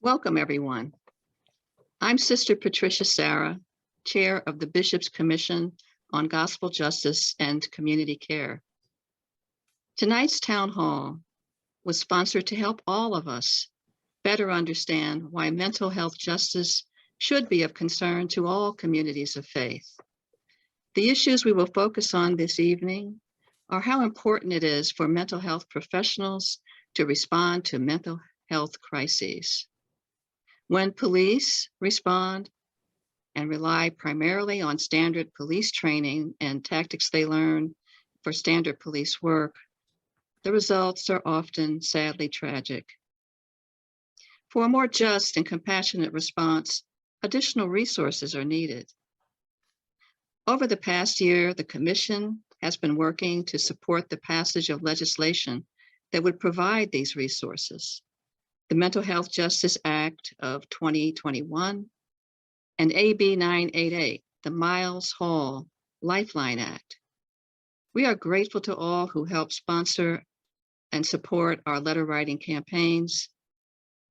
Welcome, everyone. I'm Sister Patricia Sarah, Chair of the Bishop's Commission on Gospel Justice and Community Care. Tonight's town hall was sponsored to help all of us better understand why mental health justice should be of concern to all communities of faith. The issues we will focus on this evening are how important it is for mental health professionals to respond to mental health crises. When police respond and rely primarily on standard police training and tactics they learn for standard police work, the results are often sadly tragic. For a more just and compassionate response, additional resources are needed. Over the past year, the Commission has been working to support the passage of legislation that would provide these resources. The Mental Health Justice Act of 2021 and AB 988, the Miles Hall Lifeline Act. We are grateful to all who help sponsor and support our letter writing campaigns,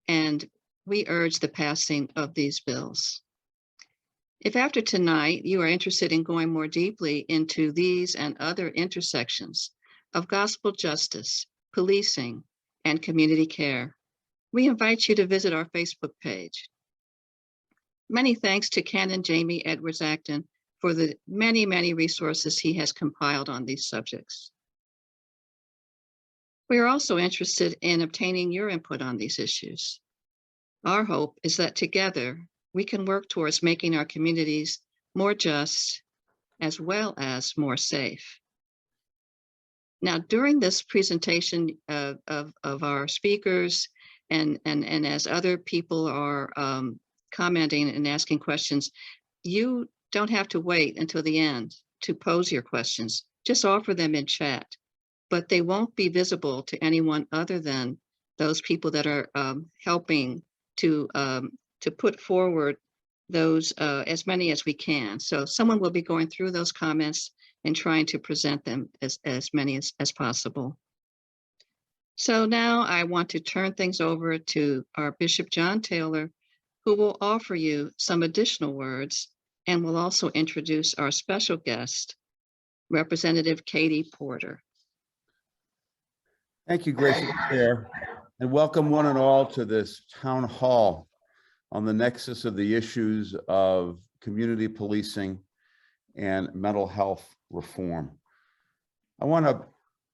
and we urge the passing of these bills. If after tonight you are interested in going more deeply into these and other intersections of gospel justice, policing, and community care, we invite you to visit our Facebook page. Many thanks to Canon Jamie Edwards Acton for the many resources he has compiled on these subjects. We are also interested in obtaining your input on these issues. Our hope is that together we can work towards making our communities more just as well as more safe. Now, during this presentation of our speakers, and as other people are commenting and asking questions, you don't have to wait until the end to pose your questions. Just offer them in chat, but they won't be visible to anyone other than those people that are helping to put forward those as many as we can. So someone will be going through those comments and trying to present them as many as possible. So now I want to turn things over to our Bishop John Taylor, who will offer you some additional words and will also introduce our special guest, Representative Katie Porter. Thank you, gracious Chair, and welcome one and all to this town hall on the nexus of the issues of community policing and mental health reform. I want to,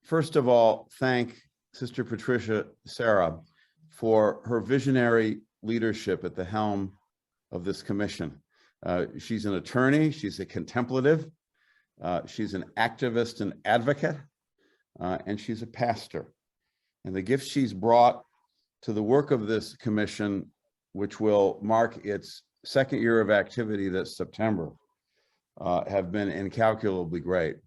first of all, thank Sister Patricia Sarah for her visionary leadership at the helm of this commission. She's an attorney, she's a contemplative, she's an activist and advocate, and she's a pastor. And the gifts she's brought to the work of this commission, which will mark its second year of activity this September, have been incalculably great.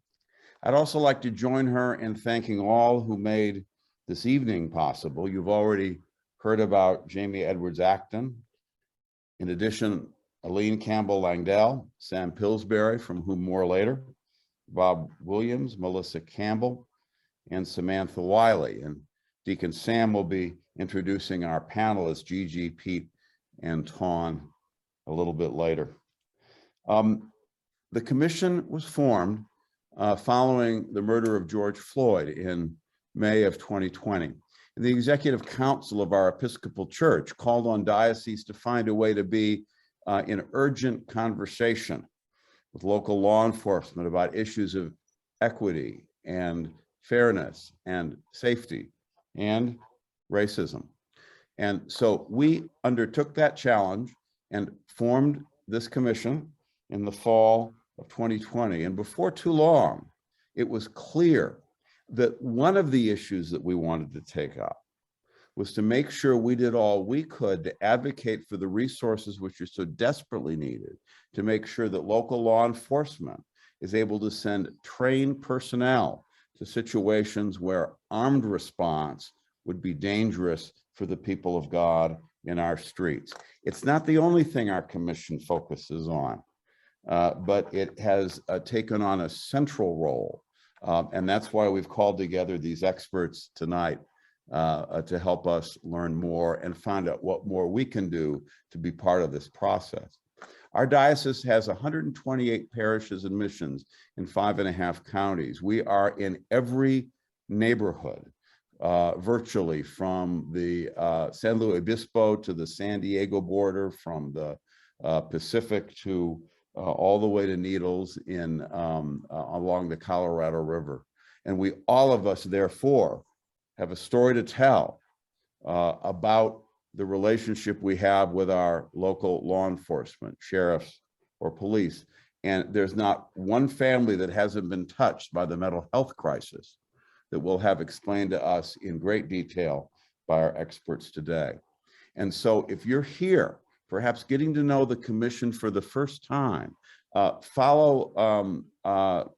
I'd also like to join her in thanking all who made this evening possible. You've already heard about Jamie Edwards Acton. In addition, Aline Campbell Langdell, Sam Pillsbury, from whom more later, Bob Williams, Melissa Campbell, and Samantha Wiley. And Deacon Sam will be introducing our panelists, Gigi, Pete, and Tawn, a little bit later. The commission was formed following the murder of George Floyd in May of 2020. And the Executive Council of our Episcopal Church called on dioceses to find a way to be in urgent conversation with local law enforcement about issues of equity and fairness and safety and racism. And so we undertook that challenge and formed this commission in the fall of 2020. And before too long, it was clear that one of the issues that we wanted to take up was to make sure we did all we could to advocate for the resources which are so desperately needed to make sure that local law enforcement is able to send trained personnel to situations where armed response would be dangerous for the people of God in our streets. It's not the only thing our commission focuses on, but it has taken on a central role. And that's why we've called together these experts tonight to help us learn more and find out what more we can do to be part of this process. Our diocese has 128 parishes and missions in 5.5 counties. We are in every neighborhood, virtually, from the San Luis Obispo to the San Diego border, from the Pacific to all the way to Needles in along the Colorado River. And we, all of us, therefore, have a story to tell about the relationship we have with our local law enforcement, sheriffs or police. And there's not one family that hasn't been touched by the mental health crisis that we'll have explained to us in great detail by our experts today. And so if you're here, perhaps getting to know the commission for the first time, follow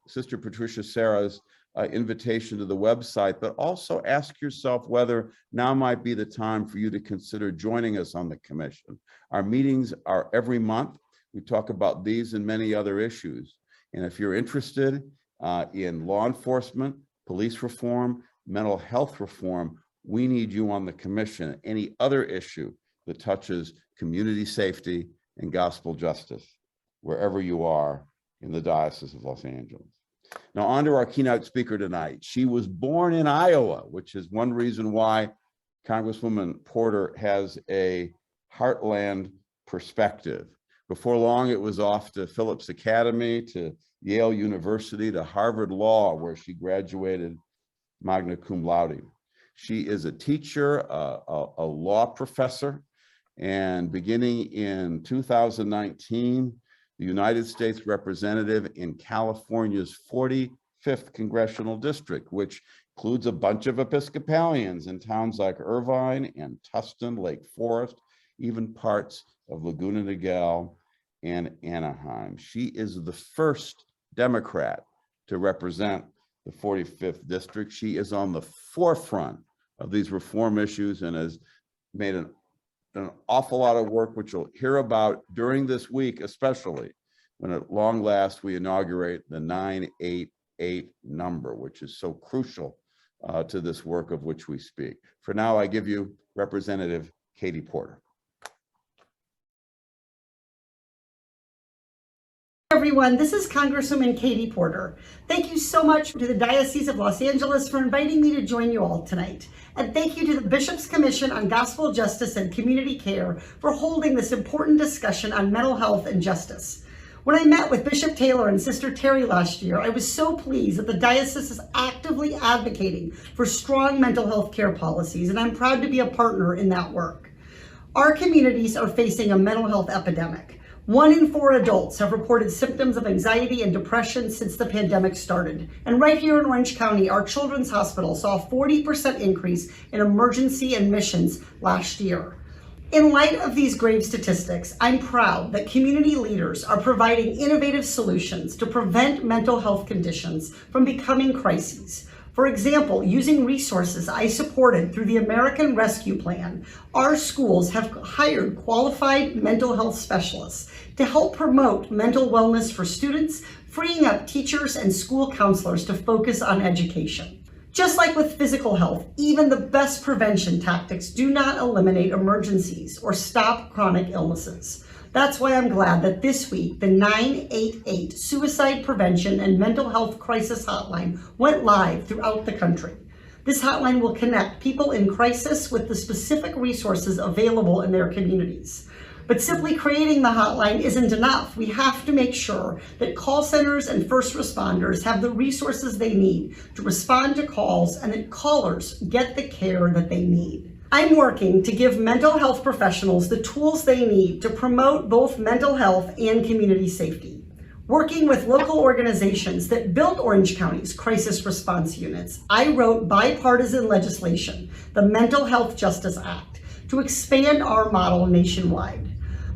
Sister Patricia Serra's invitation to the website, but also ask yourself whether now might be the time for you to consider joining us on the commission. Our meetings are every month. We talk about these and many other issues. And if you're interested in law enforcement, police reform, mental health reform, we need you on the commission. Any other issue that touches community safety and gospel justice, wherever you are in the Diocese of Los Angeles. Now, on to our keynote speaker tonight. She was born in Iowa, which is one reason why Congresswoman Porter has a heartland perspective. Before long, it was off to Phillips Academy, to Yale University, to Harvard Law, where she graduated magna cum laude. She is a teacher, a law professor, and beginning in 2019, the United States representative in California's 45th congressional district, which includes a bunch of Episcopalians in towns like Irvine and Tustin, Lake Forest, even parts of Laguna Niguel and Anaheim. She is the first Democrat to represent the 45th district. She is on the forefront of these reform issues and has made an awful lot of work, which you'll hear about during this week, especially when at long last we inaugurate the 988 number, which is so crucial to this work of which we speak. For now, I give you Representative Katie Porter. Everyone, this is Congresswoman Katie Porter. Thank you so much to the Diocese of Los Angeles for inviting me to join you all tonight. And thank you to the Bishop's Commission on Gospel Justice and Community Care for holding this important discussion on mental health and justice. When I met with Bishop Taylor and Sister Terry last year, I was so pleased that the diocese is actively advocating for strong mental health care policies, and I'm proud to be a partner in that work. Our communities are facing a mental health epidemic. 1 in 4 adults have reported symptoms of anxiety and depression since the pandemic started. And right here in Orange County, our children's hospital saw a 40% increase in emergency admissions last year. In light of these grave statistics, I'm proud that community leaders are providing innovative solutions to prevent mental health conditions from becoming crises. For example, using resources I supported through the American Rescue Plan, our schools have hired qualified mental health specialists to help promote mental wellness for students, freeing up teachers and school counselors to focus on education. Just like with physical health, even the best prevention tactics do not eliminate emergencies or stop chronic illnesses. That's why I'm glad that this week, the 988 Suicide Prevention and Mental Health Crisis Hotline went live throughout the country. This hotline will connect people in crisis with the specific resources available in their communities. But simply creating the hotline isn't enough. We have to make sure that call centers and first responders have the resources they need to respond to calls and that callers get the care that they need. I'm working to give mental health professionals the tools they need to promote both mental health and community safety. Working with local organizations that built Orange County's crisis response units, I wrote bipartisan legislation, the Mental Health Justice Act, to expand our model nationwide.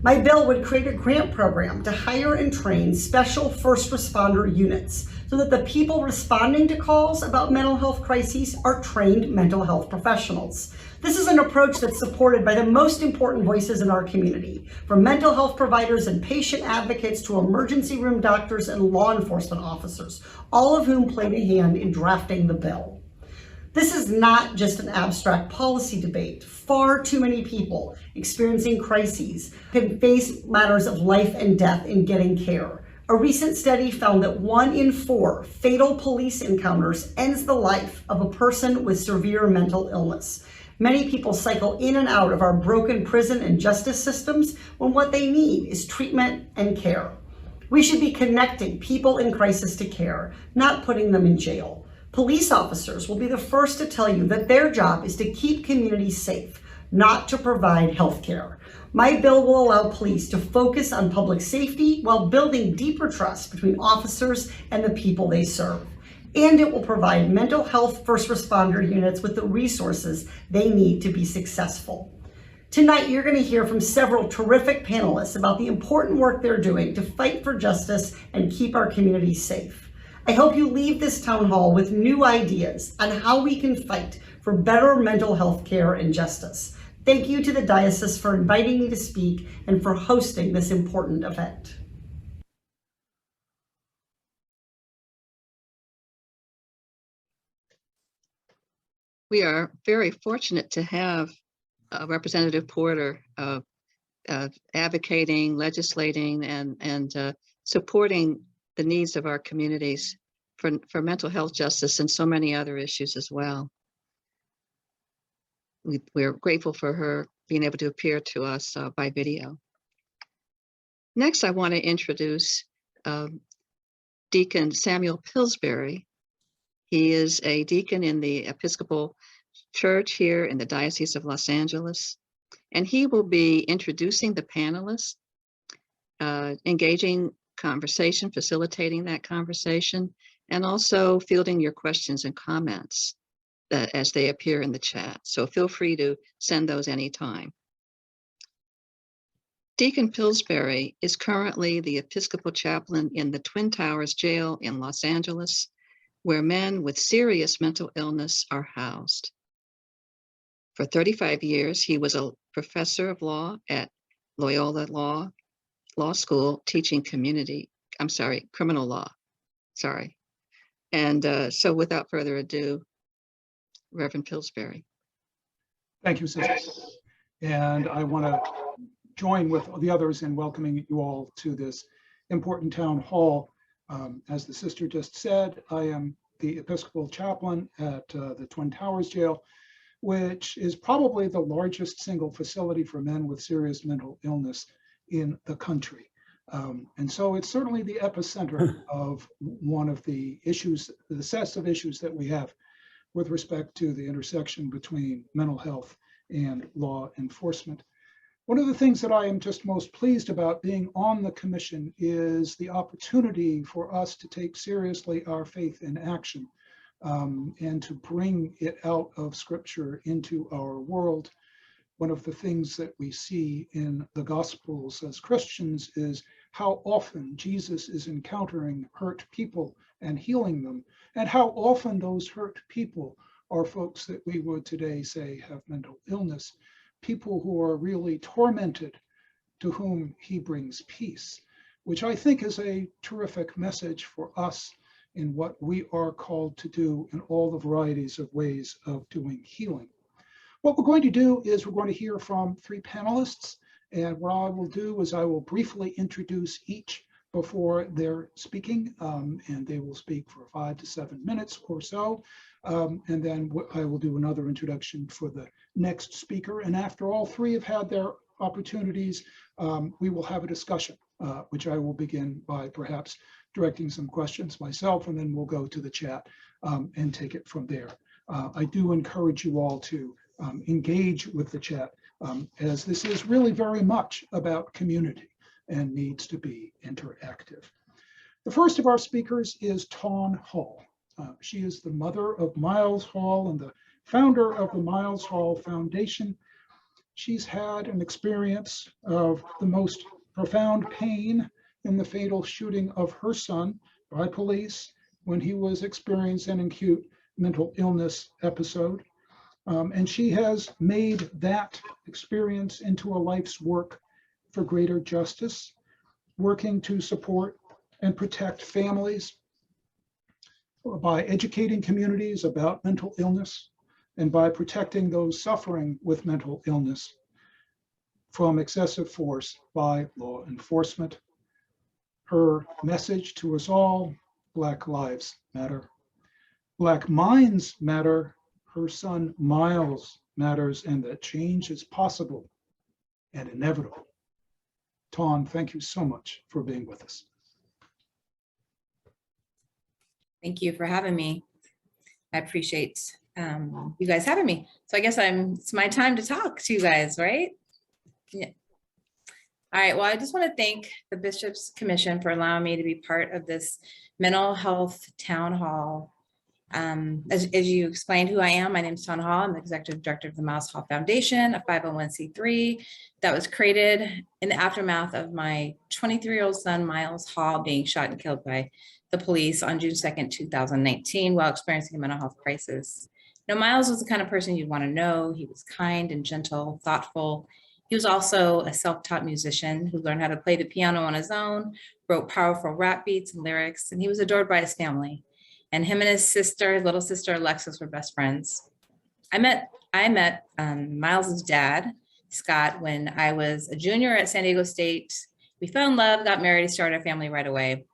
My bill would create a grant program to hire and train special first responder units so that the people responding to calls about mental health crises are trained mental health professionals. This is an approach that's supported by the most important voices in our community, from mental health providers and patient advocates to emergency room doctors and law enforcement officers, all of whom played a hand in drafting the bill. This is not just an abstract policy debate. Far too many people experiencing crises can face matters of life and death in getting care. A recent study found that 1 in 4 fatal police encounters ends the life of a person with severe mental illness. Many people cycle in and out of our broken prison and justice systems when what they need is treatment and care. We should be connecting people in crisis to care, not putting them in jail. Police officers will be the first to tell you that their job is to keep communities safe, not to provide health care. My bill will allow police to focus on public safety while building deeper trust between officers and the people they serve. And it will provide mental health first responder units with the resources they need to be successful. Tonight, you're going to hear from several terrific panelists about the important work they're doing to fight for justice and keep our communities safe. I hope you leave this town hall with new ideas on how we can fight for better mental health care and justice. Thank you to the diocese for inviting me to speak and for hosting this important event. We are very fortunate to have Representative Porter advocating, legislating, and supporting the needs of our communities for mental health justice and so many other issues as well. We're grateful for her being able to appear to us by video. Next, I want to introduce Deacon Samuel Pillsbury. He is a deacon in the Episcopal Church here in the Diocese of Los Angeles, and he will be introducing the panelists, engaging conversation, facilitating that conversation, and also fielding your questions and comments as they appear in the chat. So feel free to send those anytime. Deacon Pillsbury is currently the Episcopal chaplain in the Twin Towers Jail in Los Angeles, where men with serious mental illness are housed. For 35 years, he was a professor of law at Loyola Law School, teaching criminal law. And so without further ado, Reverend Pillsbury. Thank you, sister. And I want to join with the others in welcoming you all to this important town hall. As the sister just said, I am the Episcopal chaplain at the Twin Towers Jail, which is probably the largest single facility for men with serious mental illness in the country. And so it's certainly the epicenter of one of the issues, the sets of issues that we have with respect to the intersection between mental health and law enforcement. One of the things that I am just most pleased about being on the commission is the opportunity for us to take seriously our faith in action and to bring it out of Scripture into our world. One of the things that we see in the Gospels as Christians is how often Jesus is encountering hurt people and healing them, and how often those hurt people are folks that we would today say have mental illness, people who are really tormented, to whom he brings peace, which I think is a terrific message for us in what we are called to do in all the varieties of ways of doing healing. What we're going to do is we're going to hear from 3 panelists, and what I will do is I will briefly introduce each before they're speaking, and they will speak for 5 to 7 minutes or so, and then I will do another introduction for the next speaker, and after all 3 have had their opportunities, we will have a discussion, which I will begin by perhaps directing some questions myself, and then we'll go to the chat and take it from there. I do encourage you all to engage with the chat, as this is really very much about community and needs to be interactive. The first of our speakers is Tawn Hall. She is the mother of Miles Hall and the founder of the Miles Hall Foundation. She's had an experience of the most profound pain in the fatal shooting of her son by police when he was experiencing an acute mental illness episode. And she has made that experience into a life's work for greater justice, working to support and protect families, by educating communities about mental illness and by protecting those suffering with mental illness from excessive force by law enforcement. Her message to us all: Black lives matter. Black minds matter. Her son Miles matters, and that change is possible and inevitable. Tawn, thank you so much for being with us. Thank you for having me. I appreciate you guys having me. So I guess it's my time to talk to you guys, right? Yeah. All right, well, I just want to thank the Bishops Commission for allowing me to be part of this mental health town hall. As you explained who I am, my name is Tawn Hall. I'm the executive director of the Miles Hall Foundation, a 501c3 that was created in the aftermath of my 23-year-old son, Miles Hall, being shot and killed by the police on June 2nd, 2019, while experiencing a mental health crisis. Now, Miles was the kind of person you'd want to know. He was kind and gentle, thoughtful. He was also a self-taught musician who learned how to play the piano on his own, wrote powerful rap beats and lyrics, and he was adored by his family. And him and his sister, little sister Alexis, were best friends. I met Miles's dad, Scott, when I was a junior at San Diego State. We fell in love, got married, started a family right away.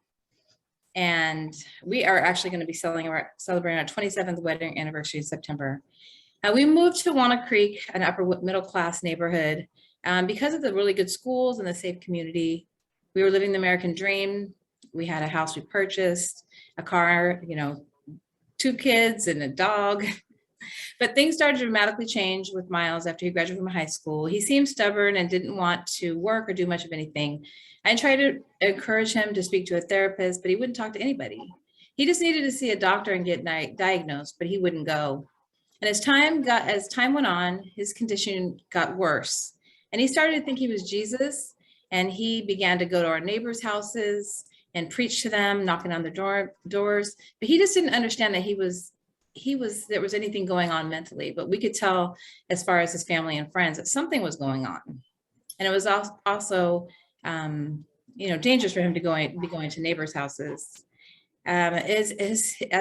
And we are actually going to be celebrating our 27th wedding anniversary in September. We moved to Walnut Creek, an upper middle class neighborhood, because of the really good schools and the safe community. We were living the American dream. We had a house we purchased, a car, 2 kids and a dog. But things started to dramatically change with Miles after he graduated from high school. He seemed stubborn and didn't want to work or do much of anything. I tried to encourage him to speak to a therapist, but he wouldn't talk to anybody. He just needed to see a doctor and get diagnosed, but he wouldn't go. And as time went on, his condition got worse. And he started to think he was Jesus. And he began to go to our neighbors' houses and preach to them, knocking on their doors. But he just didn't understand that there was anything going on mentally. But we could tell, as far as his family and friends, that something was going on. And it was also dangerous for him to be going to neighbors' houses. As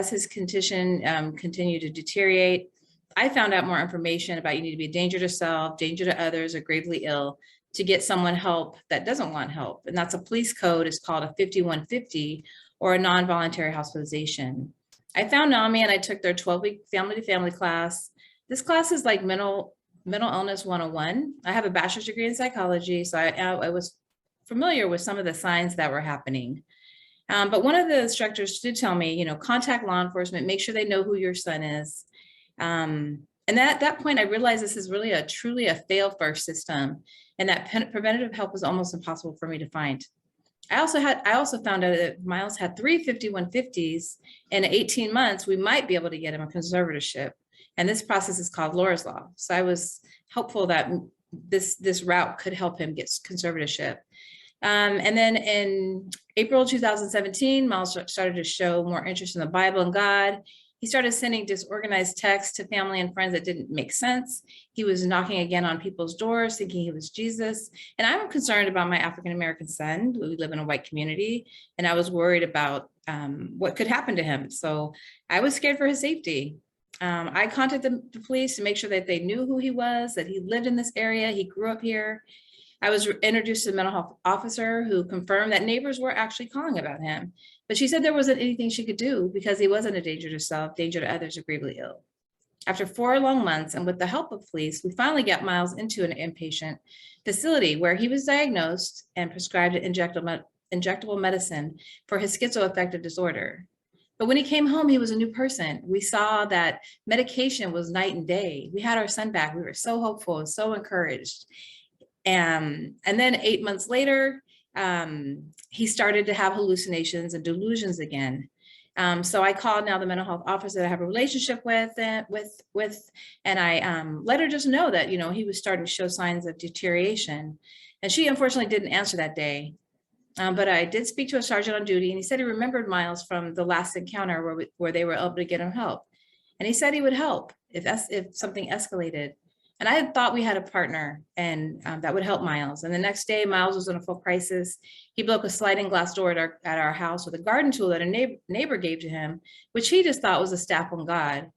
his condition continued to deteriorate, I found out more information about you need to be a danger to self, danger to others, or gravely ill to get someone help that doesn't want help. And that's a police code. It's called a 5150, or a non-voluntary hospitalization. I found NAMI and I took their 12-week family-to-family class. This class is like mental illness 101. I have a bachelor's degree in psychology, so I was familiar with some of the signs that were happening. But one of the instructors did tell me, contact law enforcement, make sure they know who your son is. And at that point, I realized this is really truly a fail-first system, and that preventative help was almost impossible for me to find. I also found out that Miles had 3 5150s, and in 18 months, we might be able to get him a conservatorship. And this process is called Laura's Law. So I was hopeful that this route could help him get conservatorship. And then in April 2017, Miles started to show more interest in the Bible and God. He started sending disorganized texts to family and friends that didn't make sense. He was knocking again on people's doors, thinking he was Jesus. And I'm concerned about my African-American son. We live in a white community, and I was worried about what could happen to him. So I was scared for his safety. I contacted the police to make sure that they knew who he was, that he lived in this area, he grew up here. I was introduced to a mental health officer who confirmed that neighbors were actually calling about him. But she said there wasn't anything she could do because he wasn't a danger to self, danger to others, or gravely ill. After 4 long months, and with the help of police, we finally got Miles into an inpatient facility where he was diagnosed and prescribed injectable medicine for his schizoaffective disorder. But when he came home, he was a new person. We saw that medication was night and day. We had our son back. We were so hopeful and so encouraged. And then 8 months later, he started to have hallucinations and delusions again. So I called now the mental health officer that I have a relationship with, and I let her just know that, he was starting to show signs of deterioration. And she unfortunately didn't answer that day. But I did speak to a sergeant on duty, and he said he remembered Miles from the last encounter where they were able to get him help. And he said he would help if something escalated. And I had thought we had a partner and that would help Miles. And the next day, Miles was in a full crisis. He broke a sliding glass door at our house with a garden tool that a neighbor gave to him, which he just thought was a staff on God.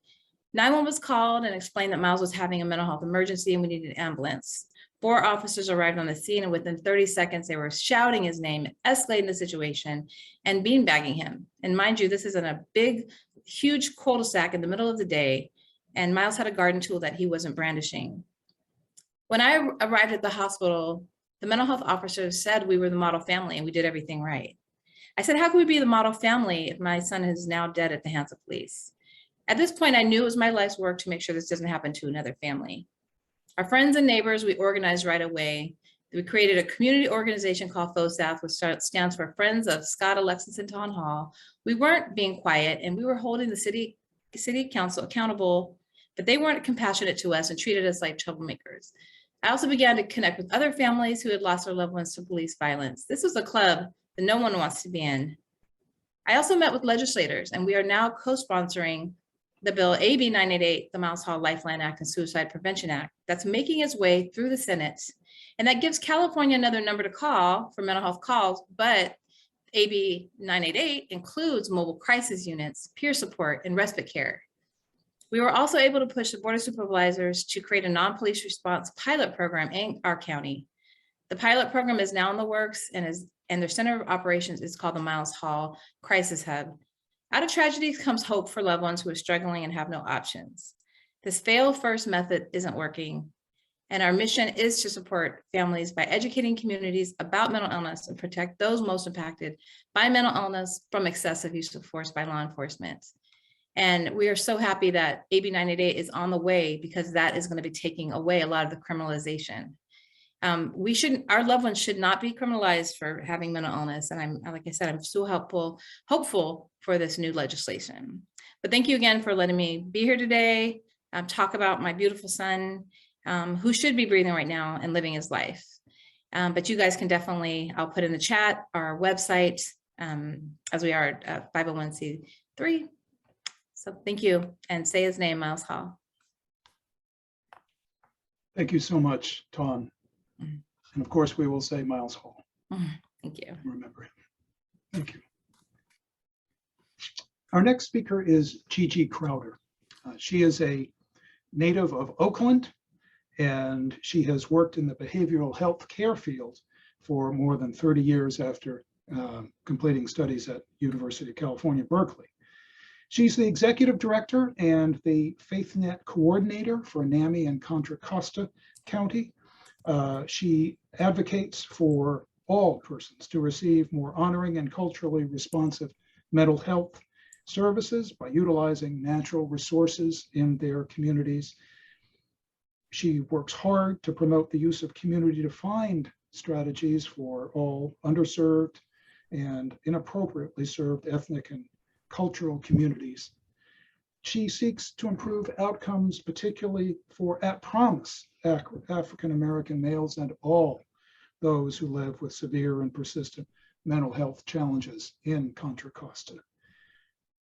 911 was called and explained that Miles was having a mental health emergency and we needed an ambulance. 4 officers arrived on the scene, and within 30 seconds, they were shouting his name, escalating the situation, and beanbagging him. And mind you, this is in a big, huge cul-de-sac in the middle of the day, and Miles had a garden tool that he wasn't brandishing. When I arrived at the hospital, the mental health officer said we were the model family and we did everything right. I said, how can we be the model family if my son is now dead at the hands of police? At this point, I knew it was my life's work to make sure this doesn't happen to another family. Our friends and neighbors, we organized right away. We created a community organization called FOSAF, which stands for Friends of Scott Alexis Town Hall. We weren't being quiet, and we were holding the city council accountable, but they weren't compassionate to us and treated us like troublemakers. I also began to connect with other families who had lost their loved ones to police violence. This was a club that no one wants to be in. I also met with legislators, and we are now co-sponsoring the bill AB 988, the Miles Hall Lifeline Act and Suicide Prevention Act, that's making its way through the Senate. And that gives California another number to call for mental health calls, but AB 988 includes mobile crisis units, peer support, and respite care. We were also able to push the Board of Supervisors to create a non-police response pilot program in our county. The pilot program is now in the works and their center of operations is called the Miles Hall Crisis Hub. Out of tragedies comes hope for loved ones who are struggling and have no options. This fail first method isn't working. And our mission is to support families by educating communities about mental illness and protect those most impacted by mental illness from excessive use of force by law enforcement. And we are so happy that AB 988 is on the way because that is going to be taking away a lot of the criminalization. Our loved ones should not be criminalized for having mental illness. And like I said, I'm so hopeful for this new legislation. But thank you again for letting me be here today, talk about my beautiful son, who should be breathing right now and living his life. But you guys can definitely, I'll put in the chat, our website, as we are at 501c3. So thank you, and say his name, Miles Hall. Thank you so much, Ton. And of course, we will say Miles Hall. Thank you. Remember him. Thank you. Our next speaker is Gigi Crowder. She is a native of Oakland, and she has worked in the behavioral health care field for more than 30 years after completing studies at University of California, Berkeley. She's the executive director and the FaithNet coordinator for NAMI and Contra Costa County. She advocates for all persons to receive more honoring and culturally responsive mental health services by utilizing natural resources in their communities. She works hard to promote the use of community-defined strategies for all underserved and inappropriately served ethnic and cultural communities. She seeks to improve outcomes, particularly for at-promise African-American males and all those who live with severe and persistent mental health challenges in Contra Costa.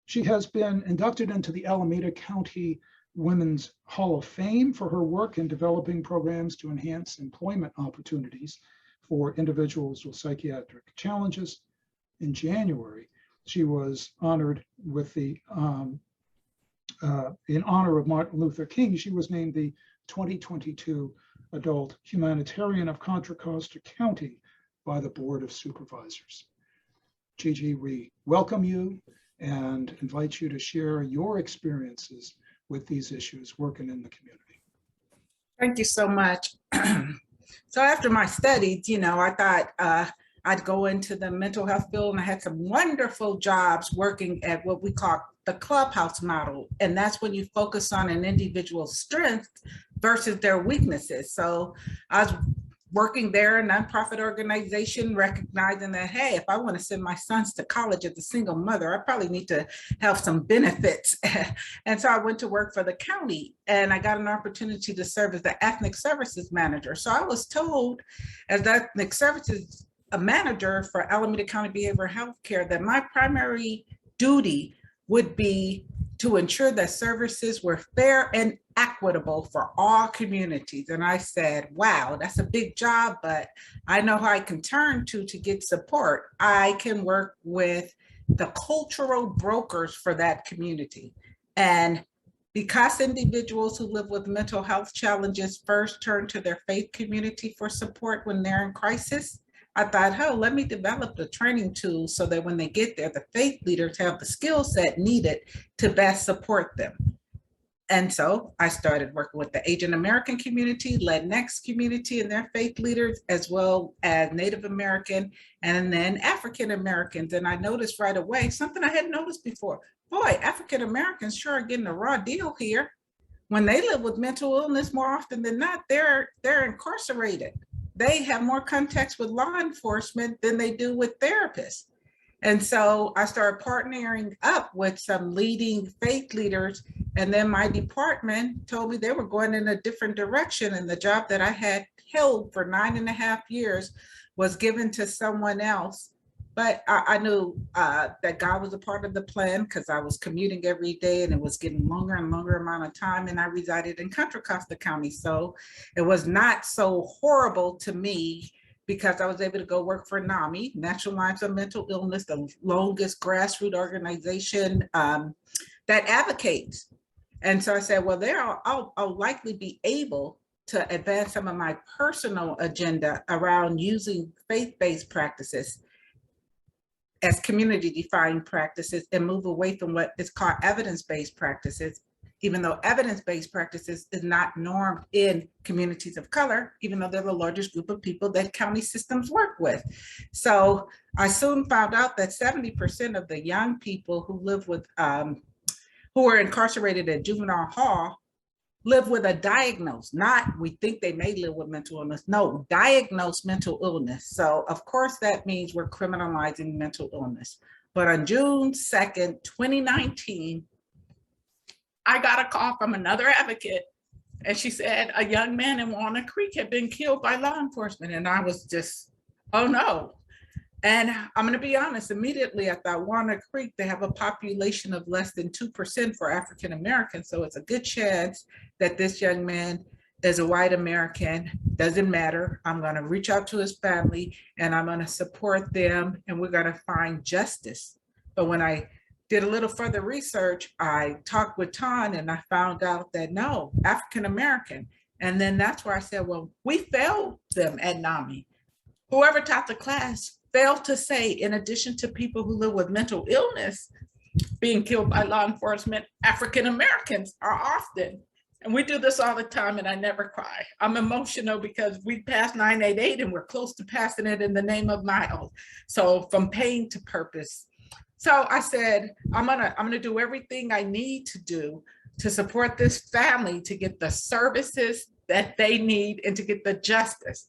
She has been inducted into the Alameda County Women's Hall of Fame for her work in developing programs to enhance employment opportunities for individuals with psychiatric challenges. In January, she was honored with the, in honor of Martin Luther King, she was named the 2022 Adult Humanitarian of Contra Costa County by the Board of Supervisors. Gigi, we welcome you and invite you to share your experiences with these issues working in the community. Thank you so much. So after my studies, I thought I'd go into the mental health field, and I had some wonderful jobs working at what we call the clubhouse model. And that's when you focus on an individual's strength versus their weaknesses. So I was working there, a nonprofit organization, recognizing that, hey, if I want to send my sons to college as a single mother, I probably need to have some benefits. And so I went to work for the county, and I got an opportunity to serve as the ethnic services manager. So I was told as the ethnic services manager for Alameda County Behavioral Health Care that my primary duty would be to ensure that services were fair and equitable for all communities. And I said, wow, that's a big job, but I know who I can turn to get support. I can work with the cultural brokers for that community. And because individuals who live with mental health challenges first turn to their faith community for support when they're in crisis, I thought, oh, let me develop the training tools so that when they get there, the faith leaders have the skill set needed to best support them. And so I started working with the Asian American community, Latinx community and their faith leaders, as well as Native American and then African Americans. And I noticed right away something I hadn't noticed before. Boy, African Americans sure are getting a raw deal here. When they live with mental illness, more often than not, they're incarcerated. They have more contacts with law enforcement than they do with therapists. And so I started partnering up with some leading faith leaders. And then my department told me they were going in a different direction. And the job that I had held for 9.5 years was given to someone else. But I knew that God was a part of the plan because I was commuting every day and it was getting longer and longer amount of time. And I resided in Contra Costa County. So it was not so horrible to me because I was able to go work for NAMI, National Alliance on Mental Illness, the longest grassroots organization that advocates. And so I said, well, there I'll likely be able to advance some of my personal agenda around using faith-based practices as community-defined practices and move away from what is called evidence-based practices, even though evidence-based practices is not normed in communities of color, even though they're the largest group of people that county systems work with. So I soon found out that 70% of the young people who live with, who are incarcerated at juvenile hall live with a diagnosed, not we think they may live with mental illness, no, diagnosed mental illness. So of course that means we're criminalizing mental illness. But on June 2nd, 2019, I got a call from another advocate and she said a young man in Walnut Creek had been killed by law enforcement. And I was just, oh no. And I'm gonna be honest, immediately I thought Walnut Creek, they have a population of less than 2% for African Americans. So it's a good chance that this young man is a white American, doesn't matter. I'm gonna reach out to his family and I'm gonna support them and we're gonna find justice. But when I did a little further research, I talked with Ton and I found out that no, African American. And then that's where I said, well, we failed them at NAMI. Whoever taught the class failed to say, in addition to people who live with mental illness being killed by law enforcement, African Americans are often. And we do this all the time and I never cry. I'm emotional because we passed 988 and we're close to passing it in the name of Miles. So from pain to purpose. So I said, I'm gonna do everything I need to do to support this family to get the services that they need and to get the justice.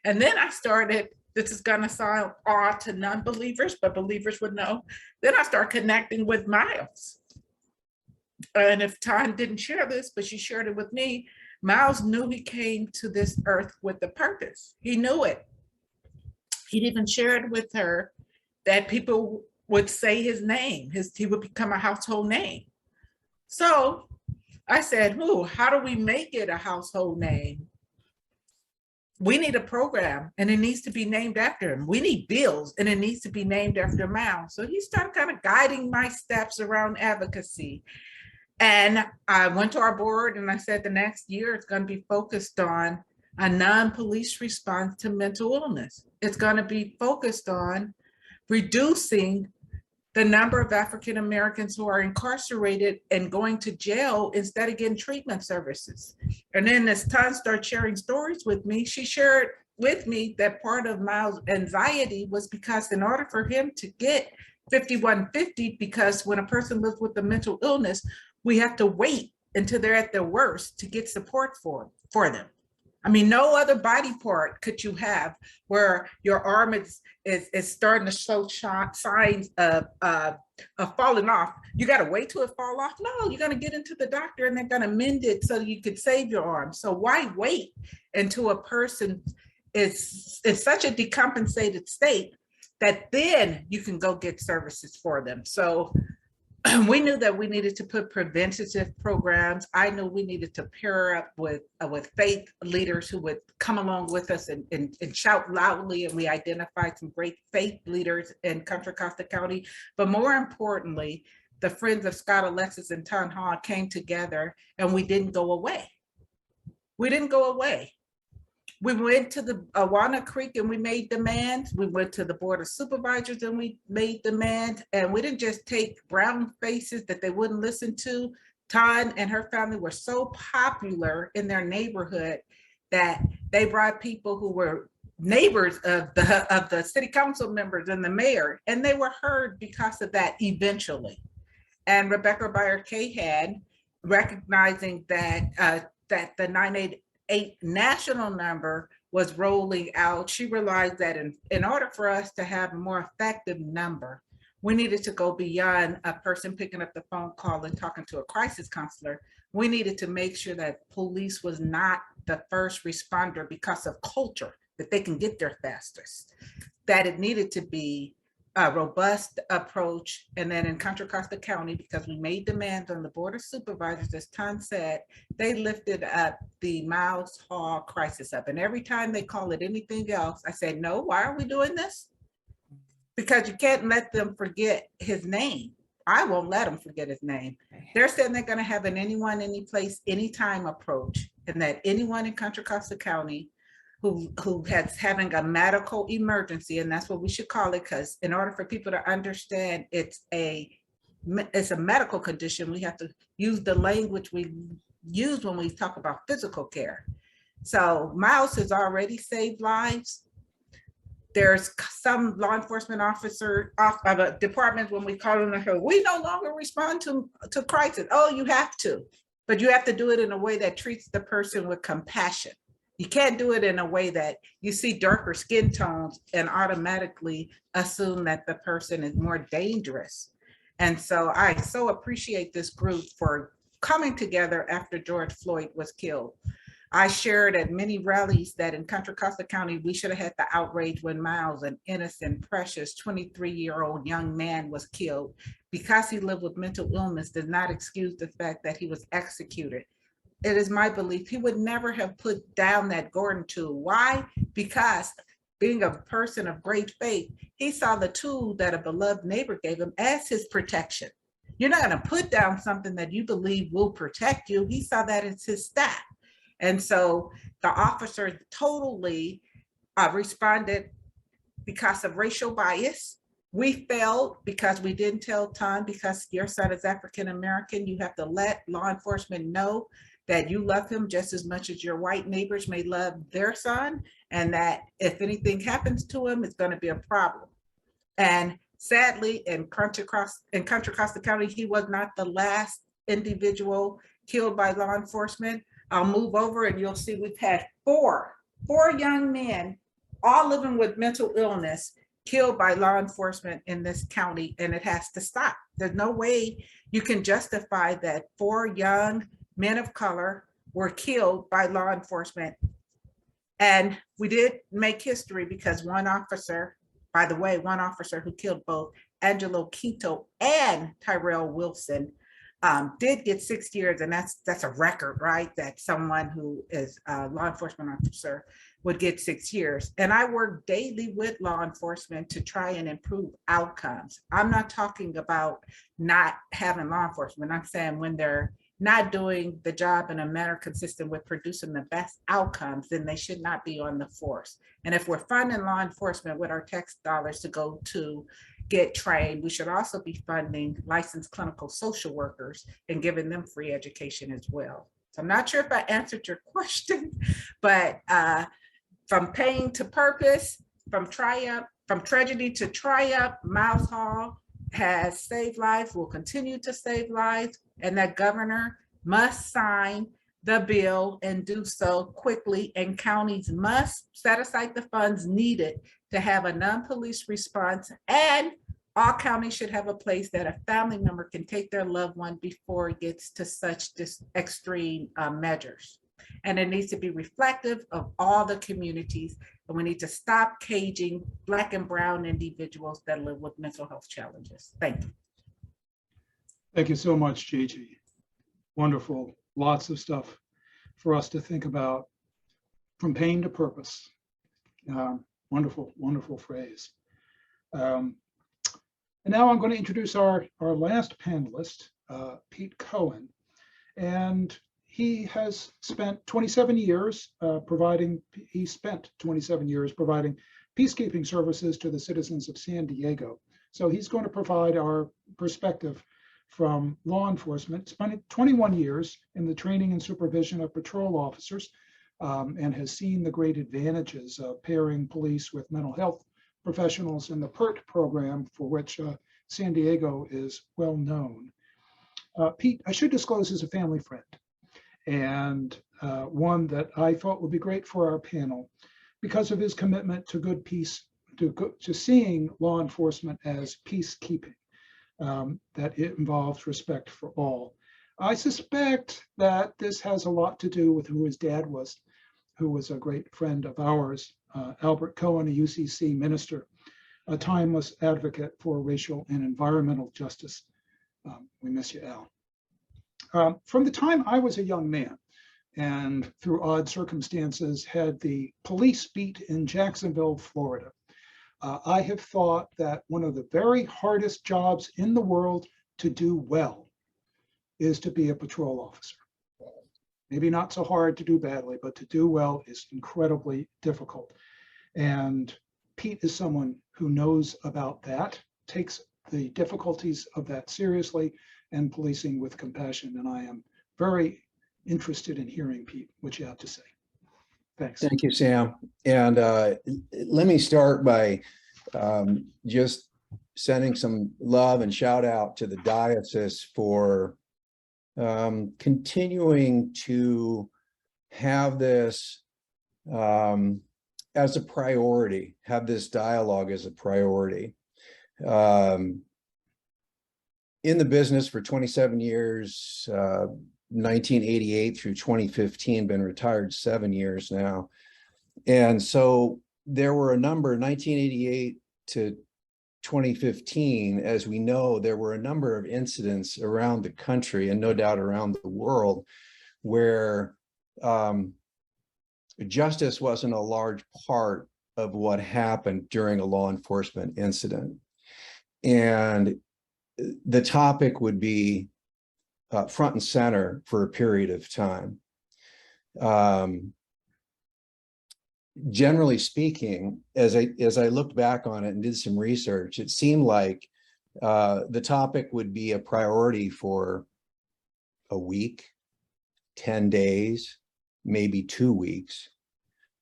And then I started, this is gonna sound odd to non-believers, but believers would know. Then I started connecting with Miles. And if Ton didn't share this, but she shared it with me, Miles knew he came to this earth with a purpose. He knew it. He'd even shared with her that people would say his name, he would become a household name. So I said, how do we make it a household name? We need a program and it needs to be named after him. We need bills and it needs to be named after Miles. So he started kind of guiding my steps around advocacy. And I went to our board and I said the next year it's going to be focused on a non-police response to mental illness. It's going to be focused on reducing the number of African Americans who are incarcerated and going to jail instead of getting treatment services. And then as Ton started sharing stories with me, she shared with me that part of Miles' anxiety was because in order for him to get 5150, because when a person lives with a mental illness, we have to wait until they're at their worst to get support for them. I mean, no other body part could you have where your arm is starting to show signs of falling off. You got to wait till it fall off. No, you're going to get into the doctor and they're going to mend it so you could save your arm. So why wait until a person is in such a decompensated state that then you can go get services for them? So we knew that we needed to put preventative programs. I knew we needed to pair up with faith leaders who would come along with us and shout loudly. And we identified some great faith leaders in Contra Costa County. But more importantly, the Friends of Scott, Alexis, and Town Hall came together, and we didn't go away. We didn't go away. We went to the Awana Creek and we made demands. We went to the Board of Supervisors and we made demands. And we didn't just take brown faces that they wouldn't listen to. Tan and her family were so popular in their neighborhood that they brought people who were neighbors of the city council members and the mayor, and they were heard because of that eventually. And Rebecca Byer-Kay had, recognizing that that the 988 national number was rolling out, she realized that in order for us to have a more effective number, we needed to go beyond a person picking up the phone call and talking to a crisis counselor. We needed to make sure that police was not the first responder because of culture, that they can get there fastest, that it needed to be a robust approach. And then in Contra Costa County, because we made demands on the Board of Supervisors, as Ton said, they lifted up the Miles Hall crisis up. And every time they call it anything else, I said, no, why are we doing this? Because you can't let them forget his name. I won't let them forget his name. They're saying they're gonna have an anyone, any place, anytime approach, and that anyone in Contra Costa County who has having a medical emergency, and that's what we should call it, because in order for people to understand it's a medical condition, we have to use the language we use when we talk about physical care. So Miles has already saved lives. There's some law enforcement officer of departments when we call them, we no longer respond to crisis. Oh, you have to, but you have to do it in a way that treats the person with compassion. You can't do it in a way that you see darker skin tones and automatically assume that the person is more dangerous. And so I so appreciate this group for coming together after George Floyd was killed. I shared at many rallies that in Contra Costa County, we should have had the outrage when Miles, an innocent, precious 23-year-old young man, was killed. Because he lived with mental illness does not excuse the fact that he was executed. It is my belief he would never have put down that Gordon tool. Why? Because being a person of great faith, he saw the tool that a beloved neighbor gave him as his protection. You're not going to put down something that you believe will protect you. He saw that as his staff. And so the officer totally responded because of racial bias. We failed because we didn't tell Tom, because your son is African-American, you have to let law enforcement know that you love him just as much as your white neighbors may love their son, and that if anything happens to him, it's going to be a problem. And sadly, in Contra Costa County, he was not the last individual killed by law enforcement. I'll move over and you'll see we've had four young men, all living with mental illness, killed by law enforcement in this county, and it has to stop. There's no way you can justify that 4 young men of color were killed by law enforcement. And we did make history because one officer, by the way, one officer who killed both Angelo Quinto and Tyrell Wilson did get 6 years, and that's a record, right? That someone who is a law enforcement officer would get 6 years. And I work daily with law enforcement to try and improve outcomes. I'm not talking about not having law enforcement. I'm saying when they're not doing the job in a manner consistent with producing the best outcomes, then they should not be on the force. And if we're funding law enforcement with our tax dollars to go to get trained, we should also be funding licensed clinical social workers and giving them free education as well. So I'm not sure if I answered your question, but from pain to purpose, from tragedy to triumph, Miles Hall has saved lives, will continue to save lives, and that governor must sign the bill and do so quickly, and counties must set aside the funds needed to have a non-police response, and all counties should have a place that a family member can take their loved one before it gets to such extreme measures. And it needs to be reflective of all the communities, and we need to stop caging Black and brown individuals that live with mental health challenges. Thank you. Thank you so much, Gigi. Wonderful. Lots of stuff for us to think about, from pain to purpose. Wonderful, wonderful phrase. And now I'm going to introduce our last panelist, Pete Cohen. And he has spent 27 years providing peacekeeping services to the citizens of San Diego. So he's going to provide our perspective from law enforcement, spent 21 years in the training and supervision of patrol officers, and has seen the great advantages of pairing police with mental health professionals in the PERT program, for which San Diego is well known. Pete, I should disclose, is a family friend, and one that I thought would be great for our panel because of his commitment to good peace, to seeing law enforcement as peacekeeping, that it involves respect for all. I suspect that this has a lot to do with who his dad was, who was a great friend of ours, Albert Cohen, a UCC minister, a timeless advocate for racial and environmental justice. We miss you, Al. From the time I was a young man, and through odd circumstances had the police beat in Jacksonville, Florida, I have thought that one of the very hardest jobs in the world to do well is to be a patrol officer. Maybe not so hard to do badly, but to do well is incredibly difficult. And Pete is someone who knows about that, takes the difficulties of that seriously, and policing with compassion. And I am very interested in hearing, Pete, what you have to say. Thanks. Thank you, Sam. And let me start by just sending some love and shout out to the diocese for continuing to have this as a priority, have this dialogue as a priority. In the business for 27 years, 1988 through 2015, been retired 7 years now. And so there were a number, 1988 to 2015, as we know, there were a number of incidents around the country and no doubt around the world where justice wasn't a large part of what happened during a law enforcement incident. And the topic would be front and center for a period of time. Generally speaking, as I looked back on it and did some research, it seemed like the topic would be a priority for a week, 10 days, maybe 2 weeks.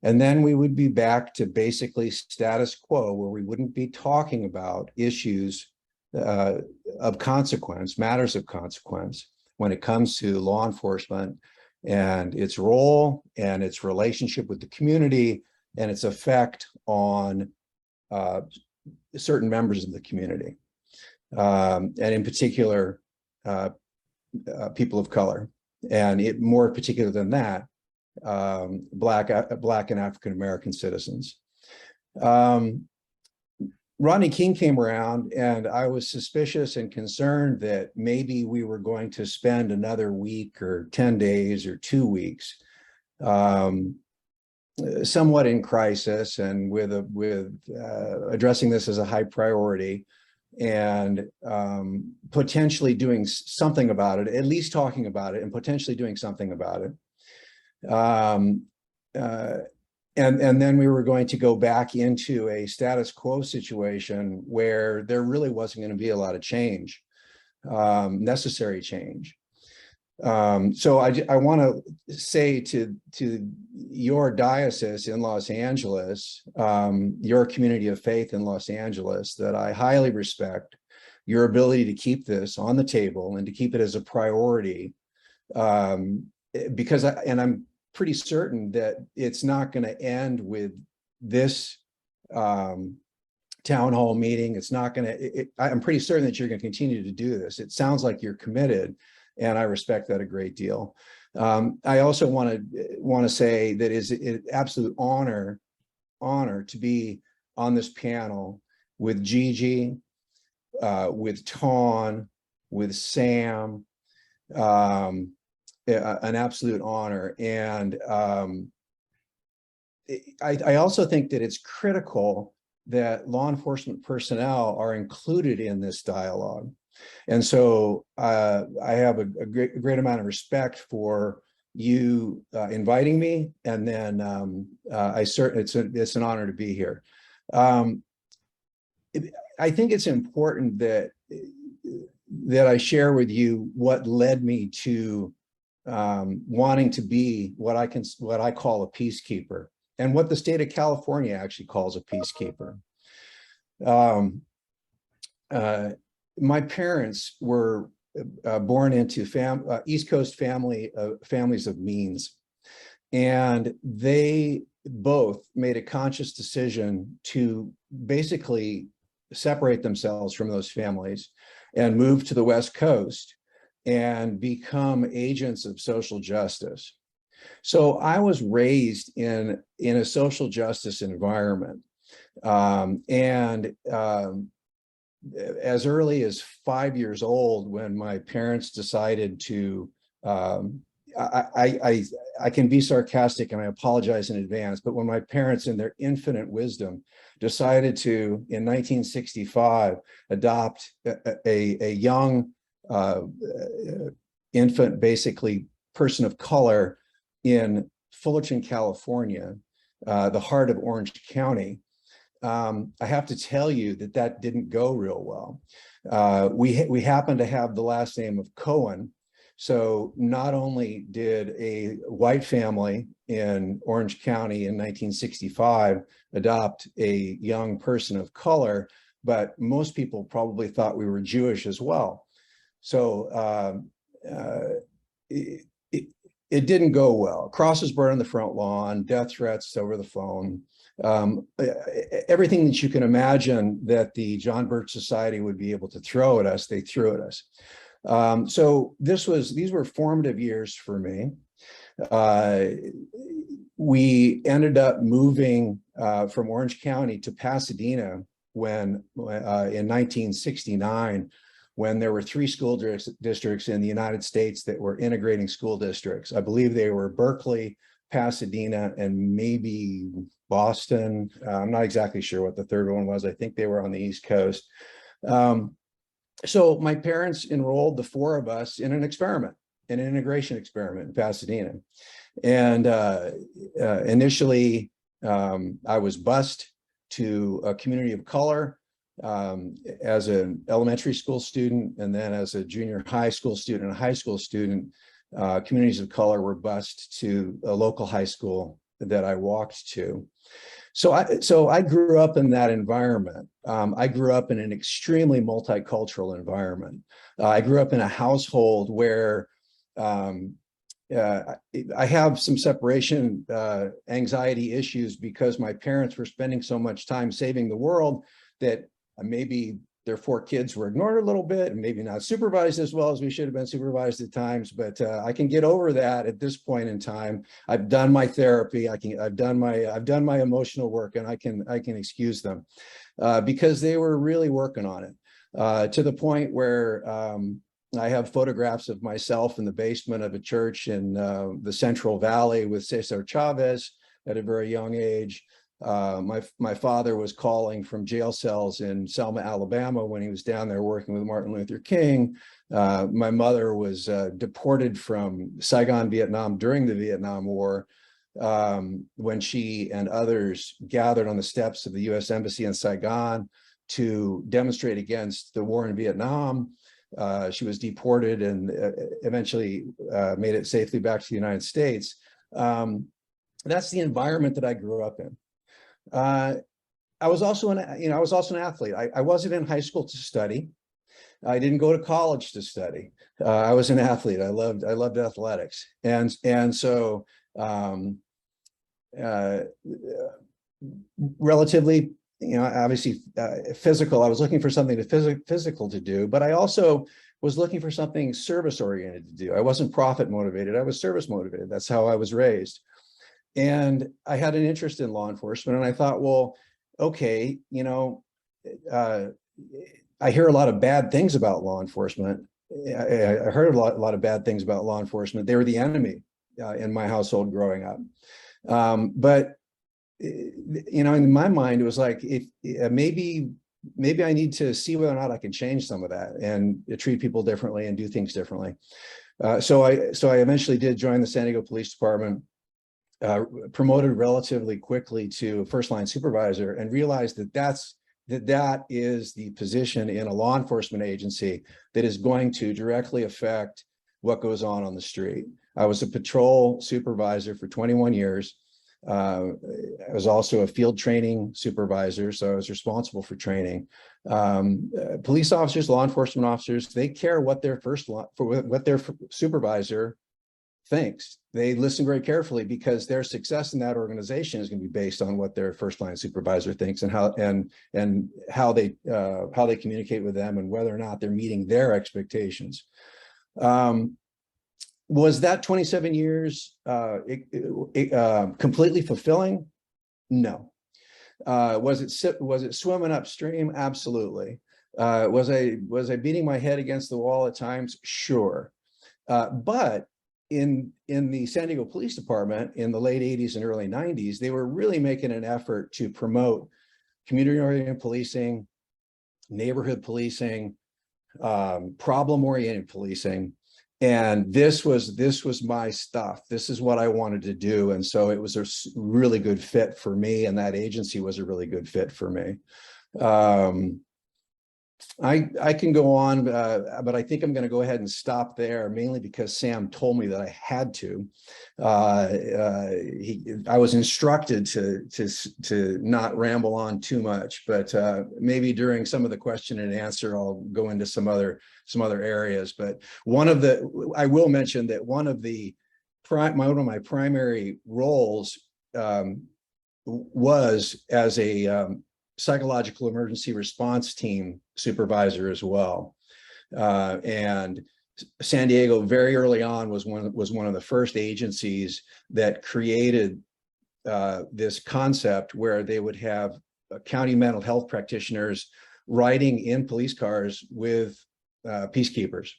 And then we would be back to basically status quo, where we wouldn't be talking about issues of consequence, matters of consequence, when it comes to law enforcement and its role and its relationship with the community and its effect on certain members of the community, and in particular, people of color, and more particular than that, Black and African-American citizens. Rodney King came around, and I was suspicious and concerned that maybe we were going to spend another week or 10 days or 2 weeks somewhat in crisis and with addressing this as a high priority and potentially doing something about it, at least talking about it and potentially doing something about it. And then we were going to go back into a status quo situation where there really wasn't going to be a lot of change, necessary change. So I want to say to your diocese in Los Angeles, your community of faith in Los Angeles, that I highly respect your ability to keep this on the table and to keep it as a priority, because I'm pretty certain that it's not going to end with this town hall meeting. It's not going to, I'm pretty certain that you're going to continue to do this. It sounds like you're committed, and I respect that a great deal. I also want to say that it's an absolute honor to be on this panel with Gigi, with Tawn, with Sam, an absolute honor. And I also think that it's critical that law enforcement personnel are included in this dialogue. And so I have a great amount of respect for you inviting me, and then it's an honor to be here. I think it's important that I share with you what led me to wanting to be what I call a peacekeeper, and what the state of California actually calls a peacekeeper. My parents were born into East Coast families of means, and they both made a conscious decision to basically separate themselves from those families and move to the West Coast and become agents of social justice. So I was raised in a social justice environment, as early as 5 years old, when my parents decided to, I can be sarcastic and I apologize in advance, but when my parents in their infinite wisdom decided to, in 1965, adopt a young infant, basically person of color in Fullerton, California, the heart of Orange County, I have to tell you that didn't go real well. We happen to have the last name of Cohen. So not only did a white family in Orange County in 1965 adopt a young person of color, but most people probably thought we were Jewish as well. So it didn't go well. Crosses burned on the front lawn, death threats over the phone. Everything that you can imagine that the John Birch Society would be able to throw at us, they threw at us. So these were formative years for me. We ended up moving from Orange County to Pasadena in 1969, when there were 3 school districts in the United States that were integrating school districts. I believe they were Berkeley, Pasadena, and maybe Boston. I'm not exactly sure what the third one was. I think they were on the East Coast. So my parents enrolled the 4 of us in an integration experiment in Pasadena. And initially, I was bused to a community of color as an elementary school student, and then as a junior high school student and a high school student, communities of color were bused to a local high school that I walked to. So I grew up in that environment. I grew up in an extremely multicultural environment. I grew up in a household where I have some separation anxiety issues, because my parents were spending so much time saving the world that maybe their 4 kids were ignored a little bit, and maybe not supervised as well as we should have been supervised at times. But I can get over that at this point in time. I've done my therapy. I've done my emotional work, and I can excuse them because they were really working on it to the point where I have photographs of myself in the basement of a church in the Central Valley with Cesar Chavez at a very young age. My father was calling from jail cells in Selma, Alabama, when he was down there working with Martin Luther King. My mother was deported from Saigon, Vietnam during the Vietnam War, when she and others gathered on the steps of the U.S. Embassy in Saigon to demonstrate against the war in Vietnam. She was deported and eventually made it safely back to the United States. That's the environment that I grew up in. I was also an athlete. I wasn't in high school to study. I didn't go to college to study. I was an athlete. I loved athletics, and so relatively, obviously physical. I was looking for something physical to do, but I also was looking for something service oriented to do. I wasn't profit motivated. I was service motivated. That's how I was raised. And I had an interest in law enforcement, and I thought, well, okay, I hear a lot of bad things about law enforcement. I heard a lot of bad things about law enforcement. They were the enemy in my household growing up. But you know, in my mind, it was like, if maybe I need to see whether or not I can change some of that and treat people differently and do things differently. So I eventually did join the San Diego Police Department, promoted relatively quickly to first line supervisor, and realized that that is the position in a law enforcement agency that is going to directly affect what goes on the street. I was a patrol supervisor for 21 years. I was also a field training supervisor, so I was responsible for training. Police officers, law enforcement officers, they care what their what their supervisor thinks. They listen very carefully because their success in that organization is going to be based on what their first line supervisor thinks and how they communicate with them and whether or not they're meeting their expectations. Was that 27 years completely fulfilling? No. Was it swimming upstream? Absolutely. Was I beating my head against the wall at times? Sure. But in the San Diego Police Department in the late 80s and early 90s, they were really making an effort to promote community-oriented policing, neighborhood policing, problem-oriented policing. And this was my stuff. This is what I wanted to do. And so it was a really good fit for me. And that agency was a really good fit for me. I can go on, but I think I'm going to go ahead and stop there, mainly because Sam told me that I had to. I was instructed to not ramble on too much, but maybe during some of the question and answer, I'll go into some other areas. But I will mention that one of my primary roles was as a psychological emergency response team supervisor as well. And San Diego very early on was one of the first agencies that created this concept where they would have county mental health practitioners riding in police cars with peacekeepers.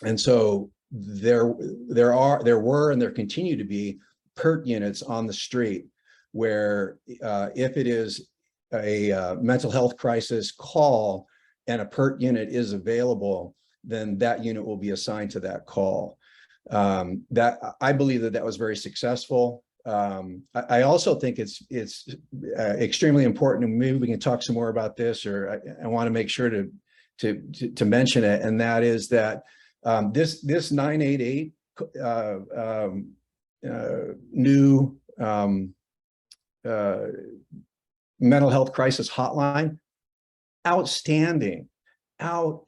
And so there were and there continue to be PERT units on the street where if it is a mental health crisis call and a PERT unit is available, then that unit will be assigned to that call. That I believe that was very successful. I also think it's extremely important, and maybe we can talk some more about this, or I want to make sure to mention it, and that is that this 988 new mental health crisis hotline, outstanding. And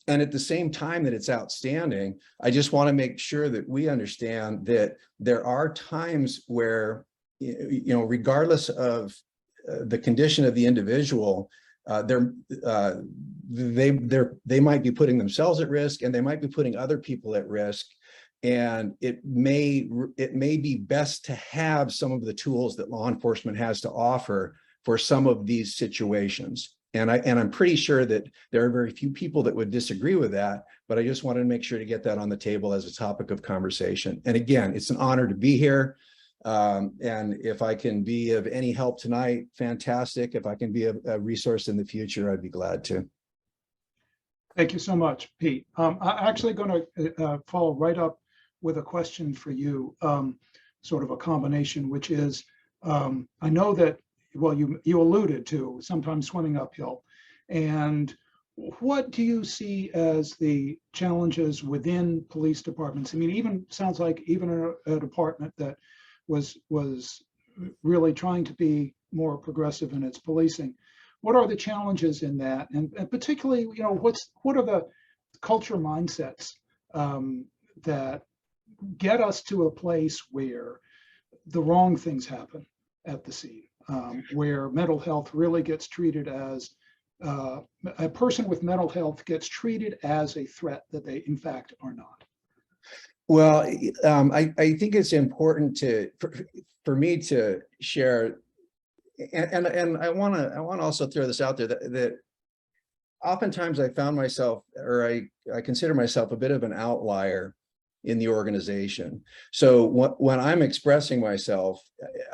at the same time that it's outstanding, I just want to make sure that we understand that there are times where, regardless of the condition of the individual, they might be putting themselves at risk, and they might be putting other people at risk. And it may be best to have some of the tools that law enforcement has to offer for some of these situations. And I'm pretty sure that there are very few people that would disagree with that, but I just wanted to make sure to get that on the table as a topic of conversation. And again, it's an honor to be here. And if I can be of any help tonight, fantastic. If I can be a resource in the future, I'd be glad to. Thank you so much, Pete. I'm actually going to follow right up with a question for you, sort of a combination, which is, I know that, well, you alluded to sometimes swimming uphill. And what do you see as the challenges within police departments? I mean, sounds like even a department that was really trying to be more progressive in its policing. What are the challenges in that? And particularly, what are the culture mindsets that get us to a place where the wrong things happen at the scene, where mental health really gets treated as a person with mental health gets treated as a threat that they in fact are not? Well, I think it's important for me to share, and I want to also throw this out there that oftentimes I found myself, or I consider myself a bit of an outlier in the organization. So when I'm expressing myself,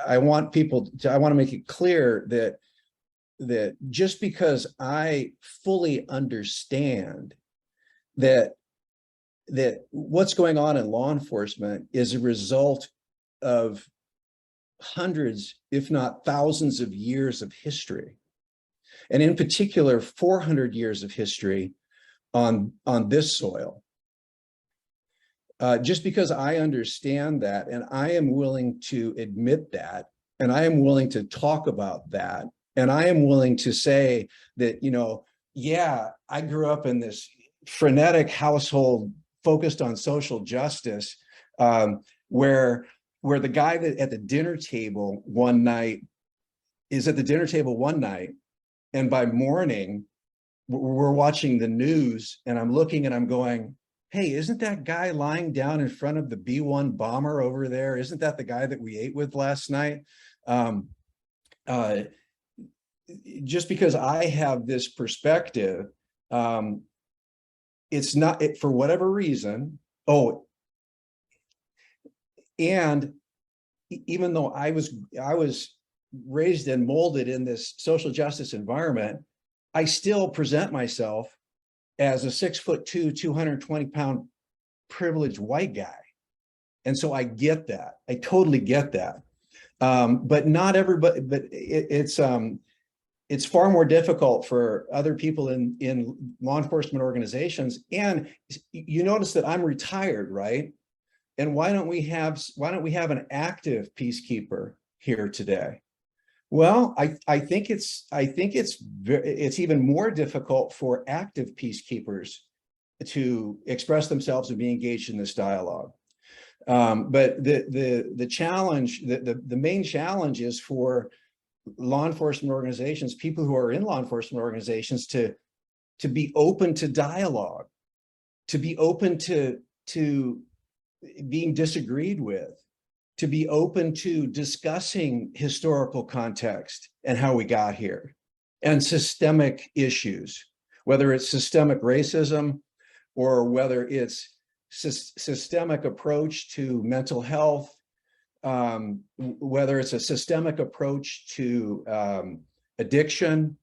I want to make it clear that just because I fully understand that what's going on in law enforcement is a result of hundreds, if not thousands of years of history. And in particular, 400 years of history on this soil. Just because I understand that, and I am willing to admit that, and I am willing to talk about that, and I am willing to say that, yeah, I grew up in this frenetic household focused on social justice, where the guy that at the dinner table one night is at the dinner table one night, and by morning we're watching the news, and I'm looking and I'm going, hey, isn't that guy lying down in front of the B-1 bomber over there? Isn't that the guy that we ate with last night? Just because I have this perspective, it's not for whatever reason. Oh, and even though I was raised and molded in this social justice environment, I still present myself as a 6'2", 220-pound privileged white guy. And so I get that. I totally get that. But not everybody, but it's far more difficult for other people in law enforcement organizations. And you notice that I'm retired, right? And why don't we have an active peacekeeper here today? Well, I think it's even more difficult for active peacekeepers to express themselves and be engaged in this dialogue. But the challenge, the main challenge is for law enforcement organizations, people who are in law enforcement organizations, to be open to dialogue, to be open to being disagreed with, to be open to discussing historical context and how we got here, and systemic issues, whether it's systemic racism or whether it's systemic approach to mental health, whether it's a systemic approach to addiction.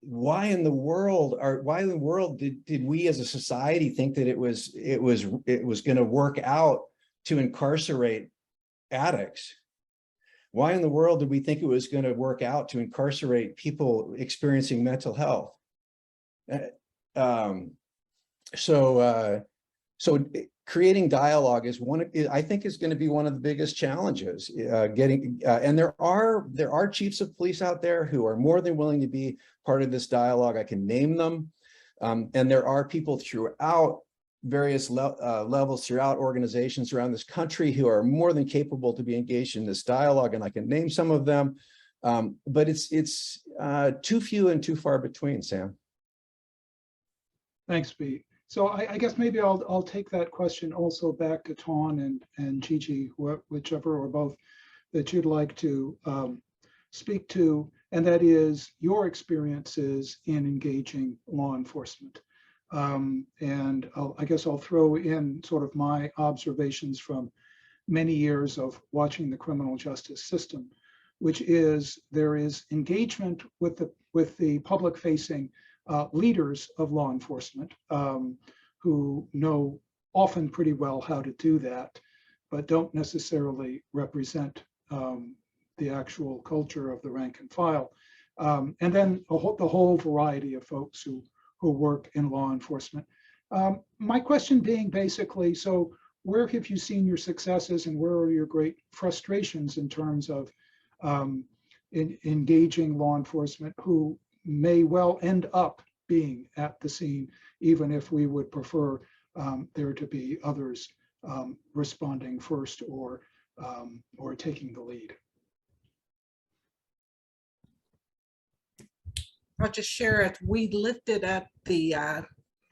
Why in the world did we as a society think that it was going to work out to incarcerate addicts? Why in the world did we think it was going to work out to incarcerate people experiencing mental health? So creating dialogue is I think is going to be one of the biggest challenges. And there are chiefs of police out there who are more than willing to be part of this dialogue. I can name them. And there are people throughout various levels, throughout organizations around this country, who are more than capable to be engaged in this dialogue. And I can name some of them. But it's too few and too far between, Sam. Thanks, Pete. So I guess maybe I'll take that question also back to Tawn and Gigi, whichever or both that you'd like to speak to, and that is your experiences in engaging law enforcement. And I guess I'll throw in sort of my observations from many years of watching the criminal justice system, which is there is engagement with the public-facing leaders of law enforcement who know often pretty well how to do that, but don't necessarily represent the actual culture of the rank and file. And then the whole variety of folks who work in law enforcement. My question being basically, so where have you seen your successes and where are your great frustrations in terms of engaging law enforcement who may well end up being at the scene, even if we would prefer there to be others responding first or taking the lead? I'll just share it. We lifted up the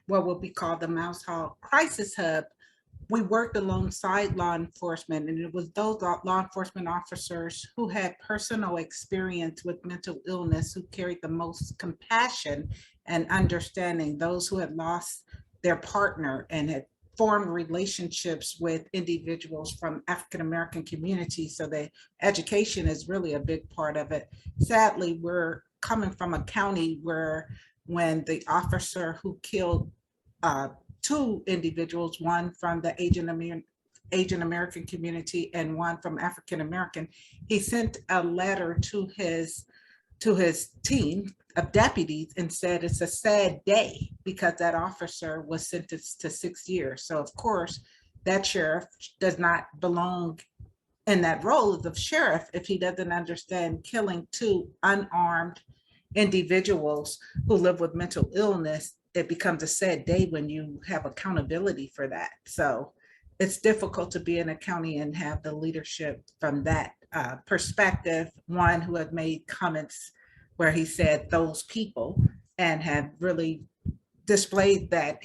what would be called the Mouse Hall Crisis Hub we worked alongside law enforcement, and it was those law enforcement officers who had personal experience with mental illness who carried the most compassion and understanding, those who had lost their partner and had formed relationships with individuals from African-American communities. So the education is really a big part of it. Sadly, we're coming from a county where when the officer who killed two individuals, one from the Asian American community and one from African American, he sent a letter to his team of deputies and said it's a sad day because that officer was sentenced to 6 years. So of course, that sheriff does not belong in that role of sheriff if he doesn't understand killing two unarmed individuals who live with mental illness. It becomes a sad day when you have accountability for that. So it's difficult to be in a county and have the leadership from that perspective. One who had made comments where he said those people and have really displayed that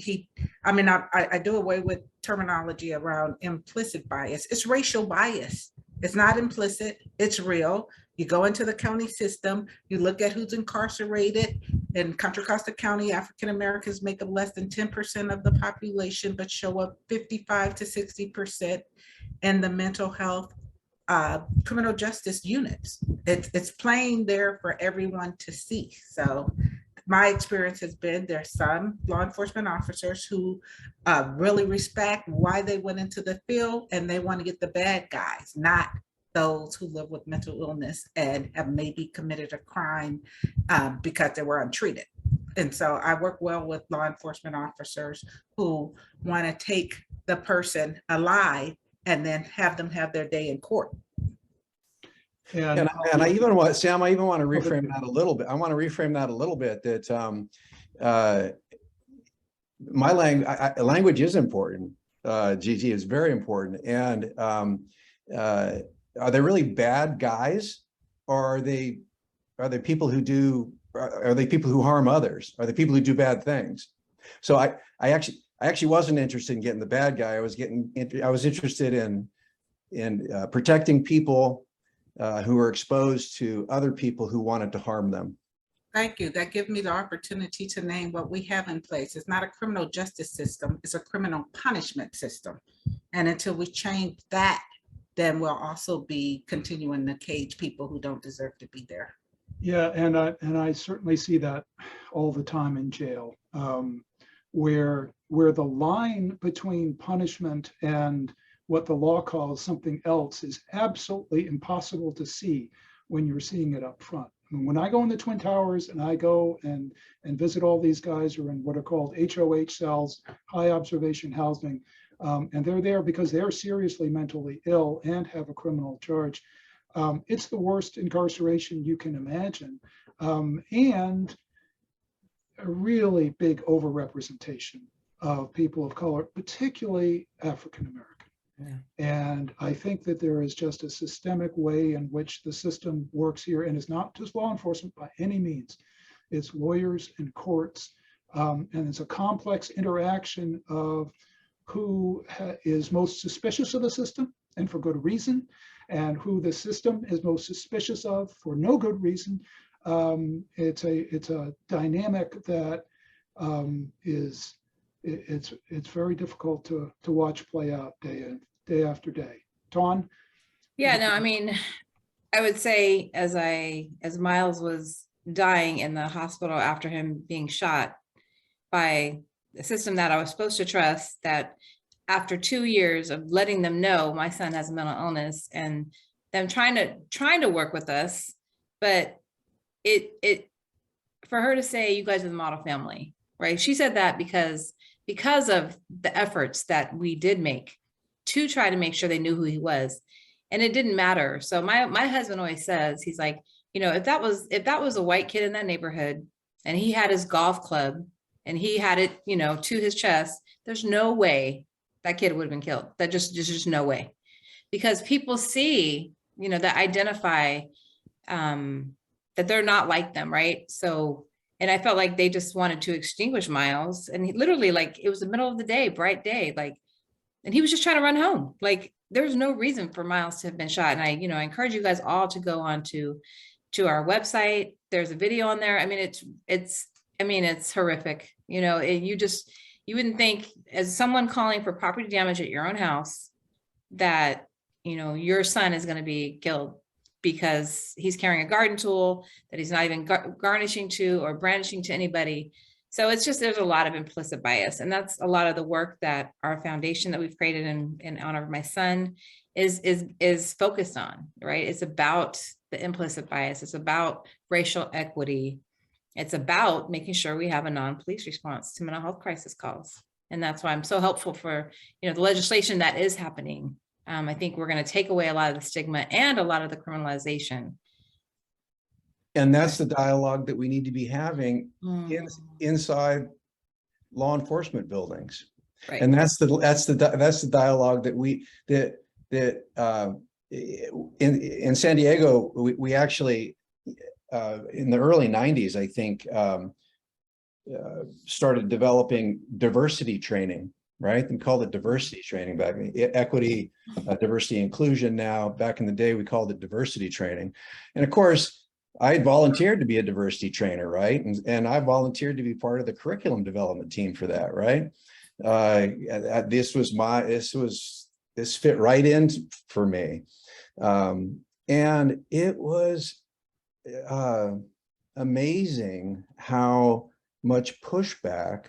I do away with terminology around implicit bias. It's racial bias. It's not implicit, it's real. You go into the county system, you look at who's incarcerated. In Contra Costa County, African Americans make up less than 10% of the population, but show up 55 to 60% in the mental health criminal justice units. It's plain there for everyone to see. So my experience has been there's some law enforcement officers who really respect why they went into the field, and they want to get the bad guys, not those who live with mental illness and have maybe committed a crime because they were untreated. And so I work well with law enforcement officers who want to take the person alive and then have them have their day in court. And I even want, Sam, I even want to reframe that a little bit. I want to reframe that a little bit, that my language is important. Gigi is very important. And are they really bad guys? Or are they people who harm others? Are they people who do bad things? So I actually wasn't interested in getting the bad guy. I was interested in protecting people who were exposed to other people who wanted to harm them. Thank you. That gives me the opportunity to name what we have in place. It's not a criminal justice system, it's a criminal punishment system. And until we change that, then we'll also be continuing to cage people who don't deserve to be there. yeah, and I certainly see that all the time in jail, where the line between punishment and what the law calls something else is absolutely impossible to see when you're seeing it up front. When I go in the Twin Towers and I go and visit all these guys who are in what are called HOH cells, high observation housing, and they're there because they're seriously mentally ill and have a criminal charge. It's the worst incarceration you can imagine, and a really big overrepresentation of people of color, particularly African American. Yeah. And I think that there is just a systemic way in which the system works here, and it's not just law enforcement by any means. It's lawyers and courts, and it's a complex interaction of who is most suspicious of the system and for good reason, and who the system is most suspicious of for no good reason. It's a dynamic that it's very difficult to watch play out day after day. Dawn? Yeah, no, I mean, I would say as Miles was dying in the hospital after him being shot by the system that I was supposed to trust, that after 2 years of letting them know my son has a mental illness and them trying to work with us, but it for her to say, you guys are the model family, right? She said that because of the efforts that we did make to try to make sure they knew who he was. And it didn't matter. So my husband always says, he's like, if that was a white kid in that neighborhood and he had his golf club and he had it, to his chest, there's no way that kid would have been killed. There's just no way. Because people see, that identify that they're not like them, right? So, and I felt like they just wanted to extinguish Miles. And he literally, like, it was the middle of the day, bright day, like and he was just trying to run home. Like, there's no reason for Miles to have been shot. And I encourage you guys all to go on to our website. There's a video on there. I mean, it's horrific. You wouldn't think, as someone calling for property damage at your own house, that, your son is going to be killed because he's carrying a garden tool that he's not even garnishing to or brandishing to anybody. So it's just, there's a lot of implicit bias. And that's a lot of the work that our foundation that we've created in honor of my son is focused on, right? It's about the implicit bias. It's about racial equity. It's about making sure we have a non-police response to mental health crisis calls. And that's why I'm so hopeful for, the legislation that is happening. I think we're going to take away a lot of the stigma and a lot of the criminalization. And that's the dialogue that we need to be having inside law enforcement buildings. Right. And that's the dialogue that in San Diego, we actually in the early 90s, I think, started developing diversity training, right? And called it diversity training back then. Equity, diversity, inclusion. Now, back in the day, we called it diversity training. And of course, I had volunteered to be a diversity trainer, right? And I volunteered to be part of the curriculum development team for that, right? This fit right in for me. And it was amazing how much pushback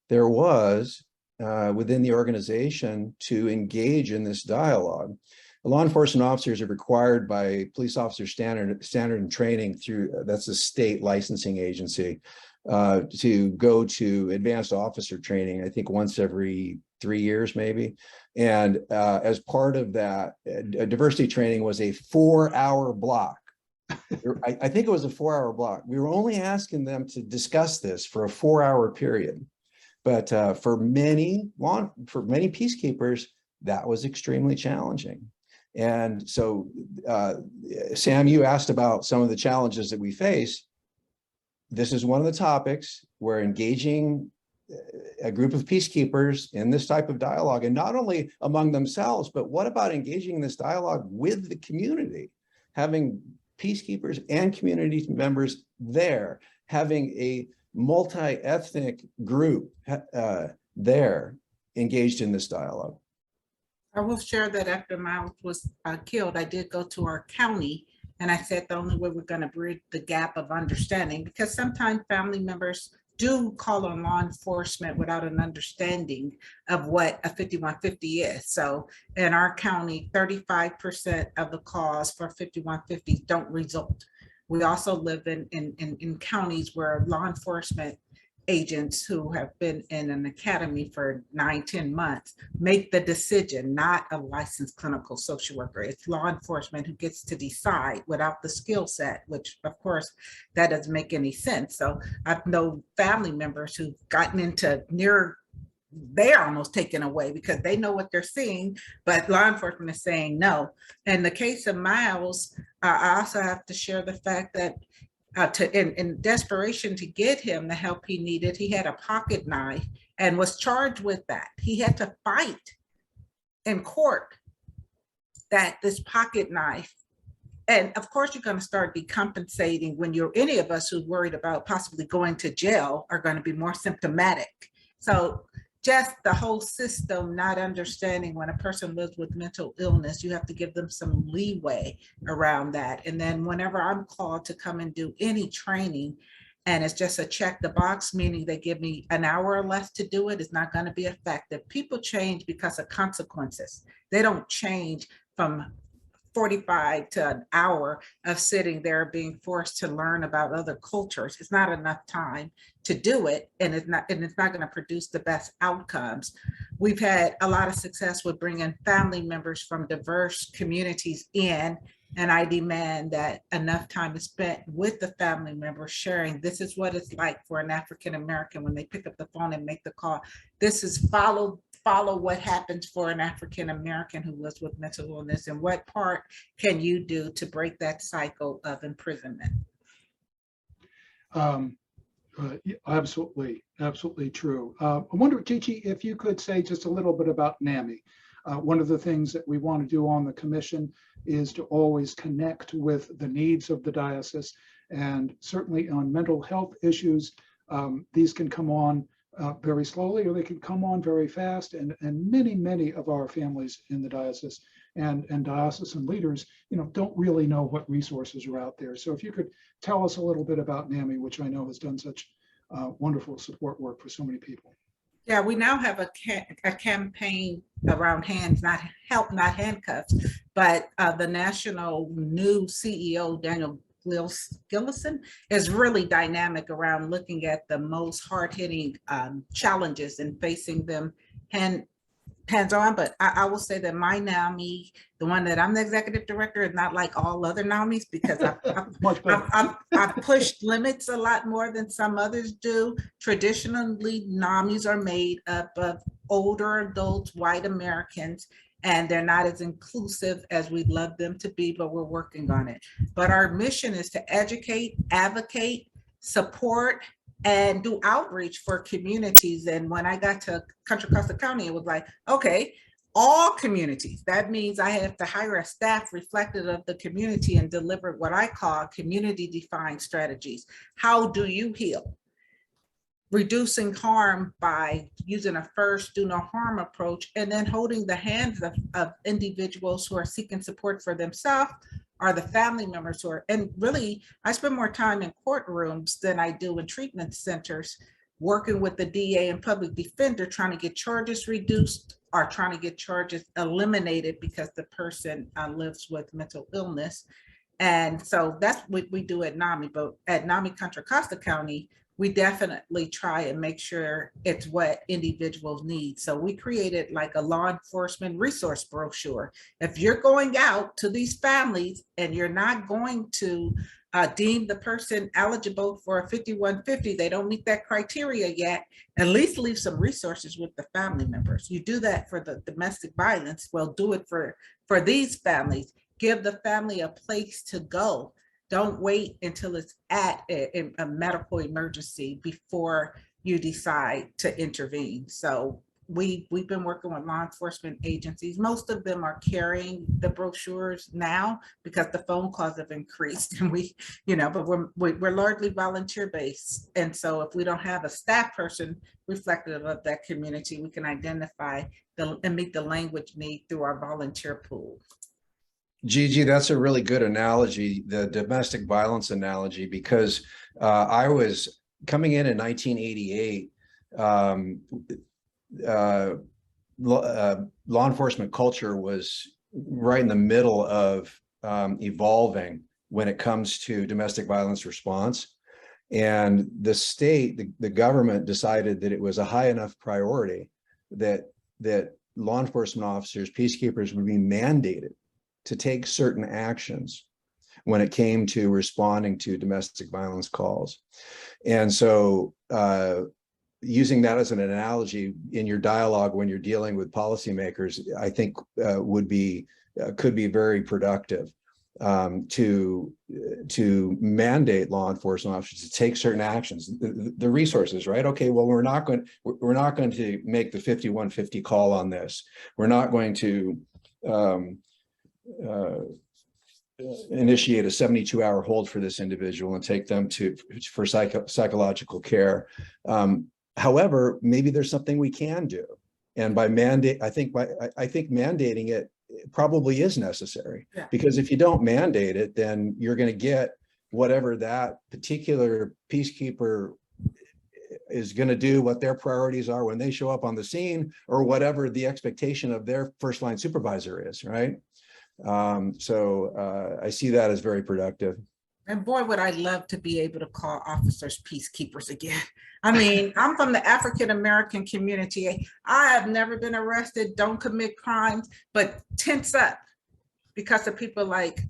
there was within the organization to engage in this dialogue. Law enforcement officers are required by police officer standard and training through, that's a state licensing agency, to go to advanced officer training, I think once every 3 years maybe. And as part of that, diversity training was a 4-hour block. I think it was a 4-hour block. We were only asking them to discuss this for a 4-hour period. But for many peacekeepers, that was extremely challenging. And so, Sam, you asked about some of the challenges that we face. This is one of the topics where engaging a group of peacekeepers in this type of dialogue, and not only among themselves, but what about engaging in this dialogue with the community, having peacekeepers and community members there, having a multi-ethnic group there engaged in this dialogue. I will share that after Miles was killed, I did go to our county and I said the only way we're going to bridge the gap of understanding, because sometimes family members do call on law enforcement without an understanding of what a 5150 is. So in our county, 35% of the calls for 5150s don't result. We also live in counties where law enforcement agents who have been in an academy for 9-10 months make the decision, not a licensed clinical social worker. It's law enforcement who gets to decide without the skill set, which of course that doesn't make any sense. So I've known family members who've gotten into they're almost taken away because they know what they're seeing, but law enforcement is saying no. In the case of Miles, I also have to share the fact that in desperation to get him the help he needed, he had a pocket knife and was charged with that. He had to fight in court that this pocket knife, and of course you're going to start decompensating when any of us who's worried about possibly going to jail are going to be more symptomatic. So just the whole system not understanding when a person lives with mental illness, you have to give them some leeway around that. And then whenever I'm called to come and do any training, and it's just a check the box, meaning they give me an hour or less to do it, it's not going to be effective. People change because of consequences. They don't change from 45 to an hour of sitting there being forced to learn about other cultures. It's not enough time to do it, and it's not going to produce the best outcomes. We've had a lot of success with bringing family members from diverse communities in, and I demand that enough time is spent with the family members sharing, this is what it's like for an African American when they pick up the phone and make the call. This is follow what happens for an African American who lives with mental illness, and what part can you do to break that cycle of imprisonment? Yeah, absolutely, absolutely true. I wonder, Gigi, if you could say just a little bit about NAMI. One of the things that we want to do on the commission is to always connect with the needs of the diocese, and certainly on mental health issues, these can come on very slowly, or they can come on very fast, and many of our families in the diocese and diocesan leaders, don't really know what resources are out there. So if you could tell us a little bit about NAMI, which I know has done such wonderful support work for so many people. Yeah, we now have a campaign around hands, not help, not handcuffs, but the national new CEO, Daniel Gillison, is really dynamic around looking at the most hard-hitting challenges and facing them hands-on. But I will say that my NAMI, the one that I'm the executive director, is not like all other NAMIs, because I've pushed limits a lot more than some others do. Traditionally, NAMIs are made up of older adults, white Americans, and they're not as inclusive as we'd love them to be, but we're working on it. But our mission is to educate, advocate, support, and do outreach for communities. And when I got to Contra Costa County, it was like, okay, all communities. That means I have to hire a staff reflective of the community and deliver what I call community-defined strategies. How do you heal? Reducing harm by using a first do no harm approach, and then holding the hands of individuals who are seeking support for themselves, are the family members who are, and really, I spend more time in courtrooms than I do in treatment centers, working with the DA and public defender, trying to get charges reduced or trying to get charges eliminated because the person lives with mental illness. And so that's what we do at NAMI. But at NAMI Contra Costa County, we definitely try and make sure it's what individuals need. So we created like a law enforcement resource brochure. If you're going out to these families and you're not going to deem the person eligible for a 5150, they don't meet that criteria yet, at least leave some resources with the family members. You do that for the domestic violence, well, do it for these families. Give the family a place to go. Don't wait until it's at a medical emergency before you decide to intervene. So we've been working with law enforcement agencies. Most of them are carrying the brochures now because the phone calls have increased, and but we're largely volunteer based. And so if we don't have a staff person reflective of that community, we can identify and meet the language need through our volunteer pool. Gigi, that's a really good analogy, the domestic violence analogy, because I was coming in 1988. Law enforcement culture was right in the middle of evolving when it comes to domestic violence response. And the state, the government decided that it was a high enough priority that law enforcement officers, peacekeepers, would be mandated to take certain actions when it came to responding to domestic violence calls. And so using that as an analogy in your dialogue when you're dealing with policymakers, I think could be very productive to mandate law enforcement officers to take certain actions. The resources, right? Okay, well, we're not going to make the 5150 call on this. We're not going to initiate a 72-hour hold for this individual and take them for psychological care. However, maybe there's something we can do, and by mandate, I think mandating it probably is necessary. Yeah. Because if you don't mandate it, then you're going to get whatever that particular peacekeeper is going to do, what their priorities are when they show up on the scene, or whatever the expectation of their first line supervisor is, right? So I see that as very productive. And boy, would I love to be able to call officers peacekeepers again. I mean, I'm from the African-American community. I have never been arrested, don't commit crimes, but tense up because of people like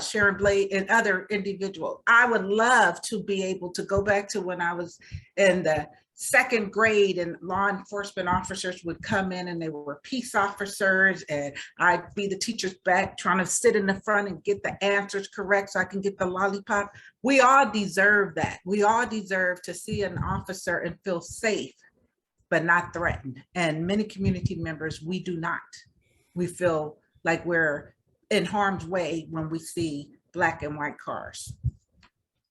Sharon Blade and other individuals. I would love to be able to go back to when I was in the second grade and law enforcement officers would come in and they were peace officers, and I'd be the teacher's back trying to sit in the front and get the answers correct so I can get the lollipop. We all deserve that. We all deserve to see an officer and feel safe, but not threatened. And many community members, we do not. We feel like we're in harm's way when we see Black and white cars.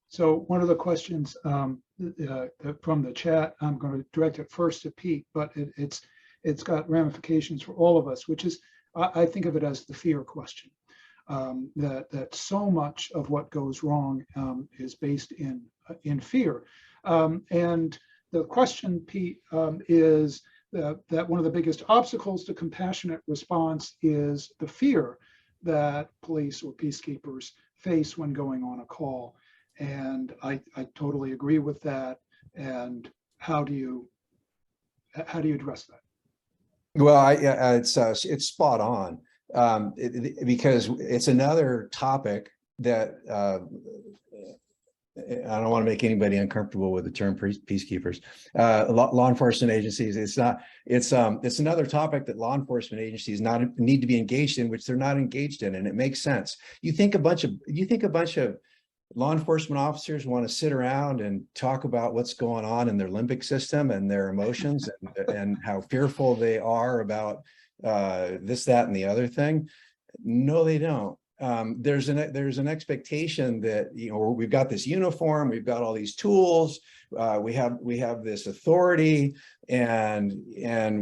So one of the questions from the chat, I'm going to direct it first to Pete, but it's got ramifications for all of us, which is, I think of it as the fear question. That so much of what goes wrong is based in fear. And the question, Pete, is that one of the biggest obstacles to compassionate response is the fear that police or peacekeepers face when going on a call. And I totally agree with that. And how do you address that? Well, it's spot on, because it's another topic that I don't want to make anybody uncomfortable with the term peacekeepers, law enforcement agencies. It's another topic that law enforcement agencies need to be engaged in, which they're not engaged in, and it makes sense. You think a bunch of law enforcement officers want to sit around and talk about what's going on in their limbic system and their emotions and how fearful they are about this, that, and the other thing? No, they don't. There's an expectation that, you know, we've got this uniform, we've got all these tools, we have this authority, and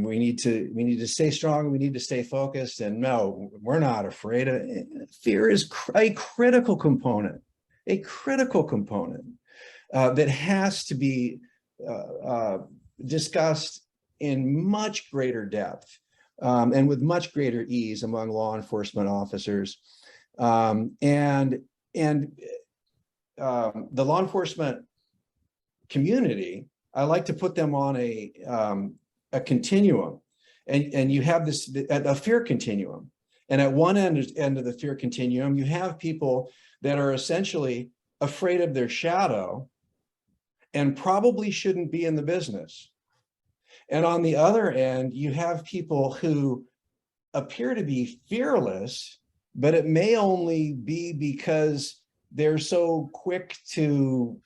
we need to stay strong, we need to stay focused. And no, we're not afraid of it. Fear is a critical component. That has to be discussed in much greater depth and with much greater ease among law enforcement officers. The law enforcement community, I like to put them on a continuum, and you have a fear continuum. And at one end of the fear continuum, you have people that are essentially afraid of their shadow and probably shouldn't be in the business. And on the other end, you have people who appear to be fearless, but it may only be because they're so quick to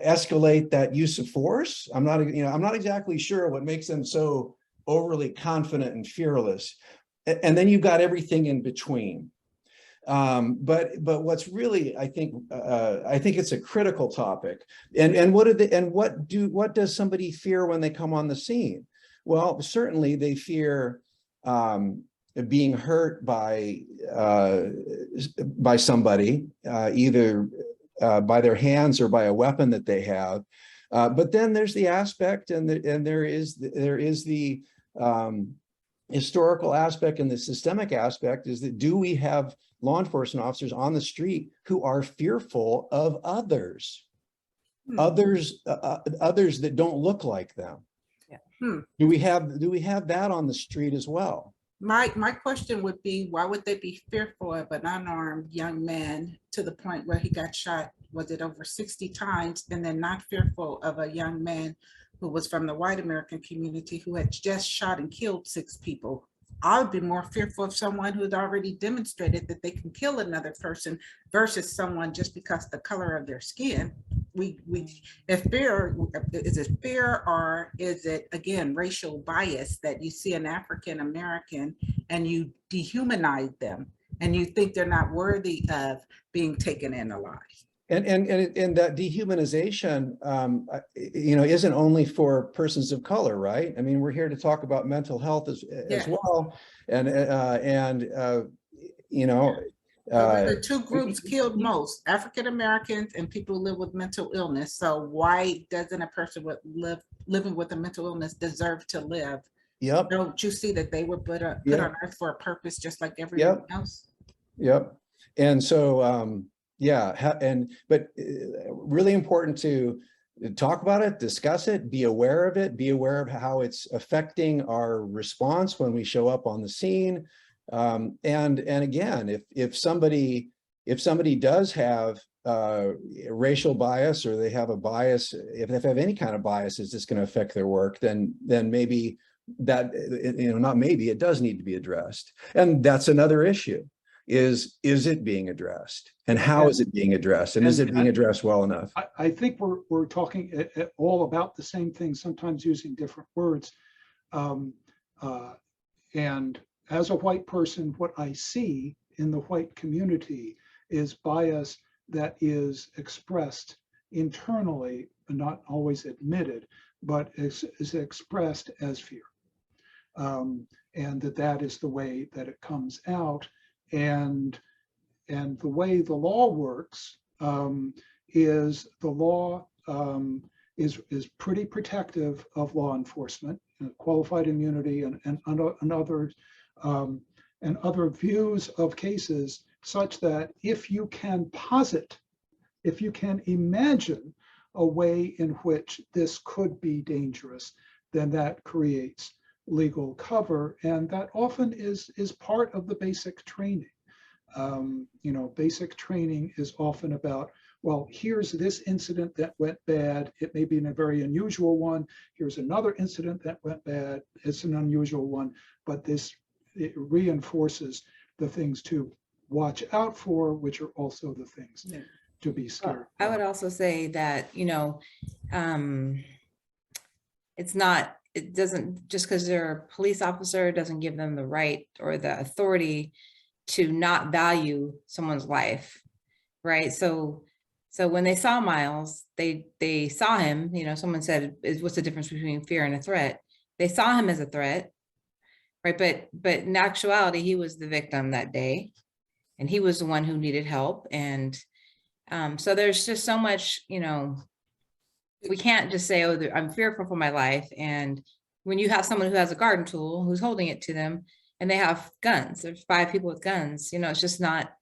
escalate that use of force. I'm not exactly sure what makes them so overly confident and fearless. And then you've got everything in between. But what's really, I think it's a critical topic. And what does somebody fear when they come on the scene? Well, certainly they fear being hurt by somebody, either by their hands or by a weapon that they have. But then there's the aspect, and there is the historical aspect and the systemic aspect, is that do we have law enforcement officers on the street who are fearful of others that don't look like them? Yeah. Do we have that on the street as well? My question would be, why would they be fearful of an unarmed young man to the point where he got shot, was it over 60 times, and then not fearful of a young man who was from the white American community who had just shot and killed 6 people? I would be more fearful of someone who had already demonstrated that they can kill another person versus someone just because the color of their skin. If fear, is it fear, or is it, again, racial bias that you see an African American and you dehumanize them and you think they're not worthy of being taken in alive? And that dehumanization, isn't only for persons of color, right? I mean, we're here to talk about mental health as well, the 2 groups killed most, African Americans and people who live with mental illness. So why doesn't a person living with a mental illness deserve to live? Yep. Don't you see that they were put on earth for a purpose, just like everyone else? Yep. And so, but really important to talk about it, discuss it, be aware of it, be aware of how it's affecting our response when we show up on the scene. And again, if somebody does have racial bias, or they have a bias, if they have any kind of bias is just going to affect their work, then maybe that, not maybe, it does need to be addressed. And that's another issue, is it being addressed, and how is it being addressed, and is it being addressed well enough? I think we're talking all about the same thing, sometimes using different words. And as a white person, what I see in the white community is bias that is expressed internally, and not always admitted, but is expressed as fear. And that is the way that it comes out. And the way the law works is the law is pretty protective of law enforcement, qualified immunity, and other views of cases, such that if you can posit, if you can imagine a way in which this could be dangerous, then that creates legal cover. And that often is part of the basic training. Basic training is often about, well, here's this incident that went bad. It may be a very unusual one. Here's another incident that went bad. It's an unusual one, but it reinforces the things to watch out for, which are also the things to be scared. I would also say that, it doesn't, just because they're a police officer, doesn't give them the right or the authority to not value someone's life, right? So when they saw Miles, they saw him, someone said, what's the difference between fear and a threat? They saw him as a threat, right? But in actuality, he was the victim that day, and he was the one who needed help. And so there's just so much, we can't just say, oh, I'm fearful for my life. And when you have someone who has a garden tool, who's holding it to them, and they have guns, there's 5 people with guns, it's just not,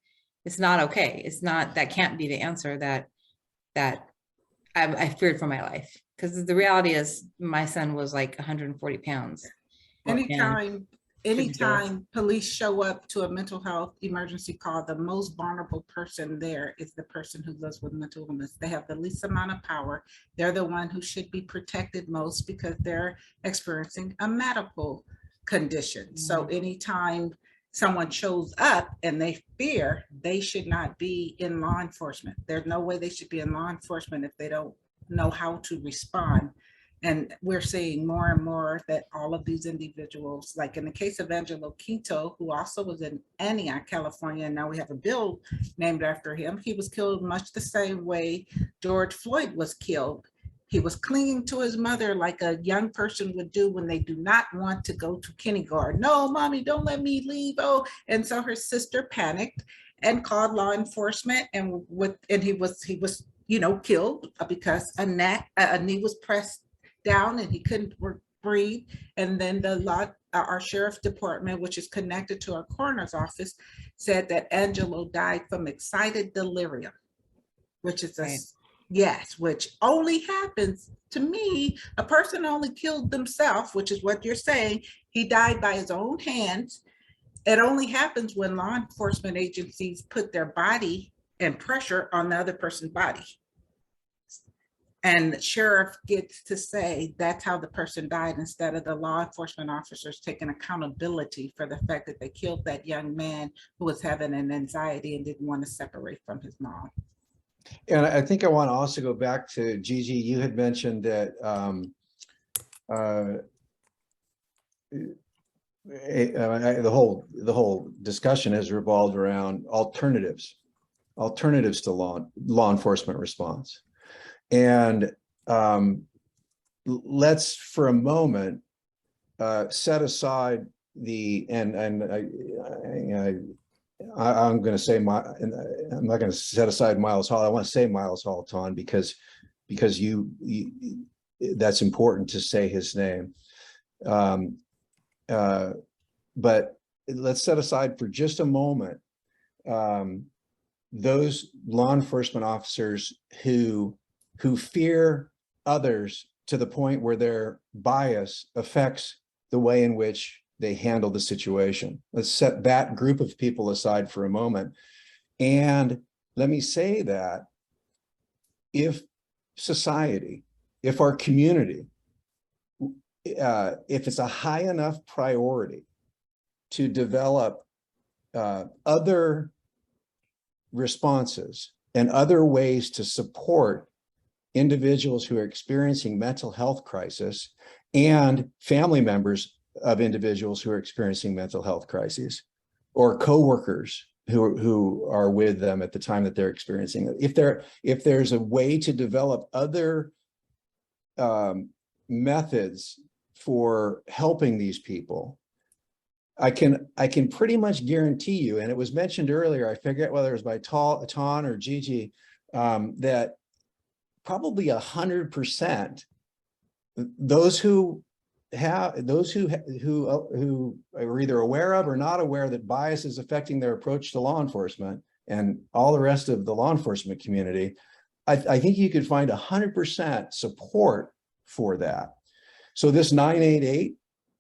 it's not okay. It's not, that can't be the answer that I feared for my life. Because the reality is my son was like 140 pounds. Anytime police show up to a mental health emergency call, the most vulnerable person there is the person who lives with mental illness. They have the least amount of power. They're the one who should be protected most because they're experiencing a medical condition. So anytime someone shows up and they fear, they should not be in law enforcement. There's no way they should be in law enforcement if they don't know how to respond. And we're seeing more and more that all of these individuals, like in the case of Angelo Quinto, who also was in Antioch, California, and now we have a bill named after him. He was killed much the same way George Floyd was killed. He was clinging to his mother like a young person would do when they do not want to go to kindergarten. No, mommy, don't let me leave. Oh, and so her sister panicked and called law enforcement, and he was killed because a knee was pressed down and he couldn't breathe. And then our sheriff's department, which is connected to our coroner's office, said that Angelo died from excited delirium, which is which only happens to me. A person only killed themselves, which is what you're saying. He died by his own hands. It only happens when law enforcement agencies put their body and pressure on the other person's body. And the sheriff gets to say that's how the person died, instead of the law enforcement officers taking accountability for the fact that they killed that young man who was having an anxiety and didn't want to separate from his mom. And I think I want to also go back to Gigi. You had mentioned that the whole discussion has revolved around alternatives to law enforcement response. And let's for a moment set aside I'm going to say I'm not going to set aside Miles Hall. I want to say Miles Hall, Ton, because you that's important to say his name. But let's set aside for just a moment those law enforcement officers who fear others to the point where their bias affects the way in which they handle the situation. Let's set that group of people aside for a moment. And let me say that if society, if our community, if it's a high enough priority to develop other responses and other ways to support individuals who are experiencing mental health crisis and family members of individuals who are experiencing mental health crises, or coworkers who are with them at the time that they're experiencing it. If there's a way to develop other methods for helping these people, I can pretty much guarantee you, and it was mentioned earlier, I forget whether it was by Ton or Gigi, that probably 100% those who are either aware of or not aware that bias is affecting their approach to law enforcement and all the rest of the law enforcement community, I think you could find 100% support for that. So this 988,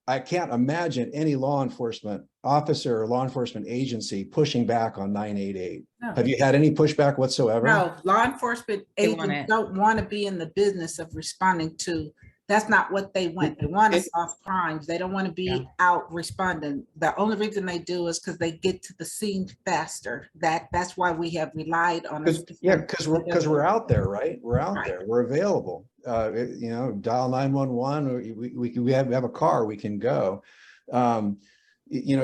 I can't imagine any law enforcement officer or law enforcement agency pushing back on 988. No. Have you had any pushback whatsoever? No, law enforcement They want agents it. don't want to be in the business of responding to, that's not what they want. They want to solve crimes. They don't want to be out responding. The only reason they do is because they get to the scene faster. That's why we have relied on. Because we're out there, right? We're out Right. there. We're available. You know, dial 911. We have a car. We can go. You know,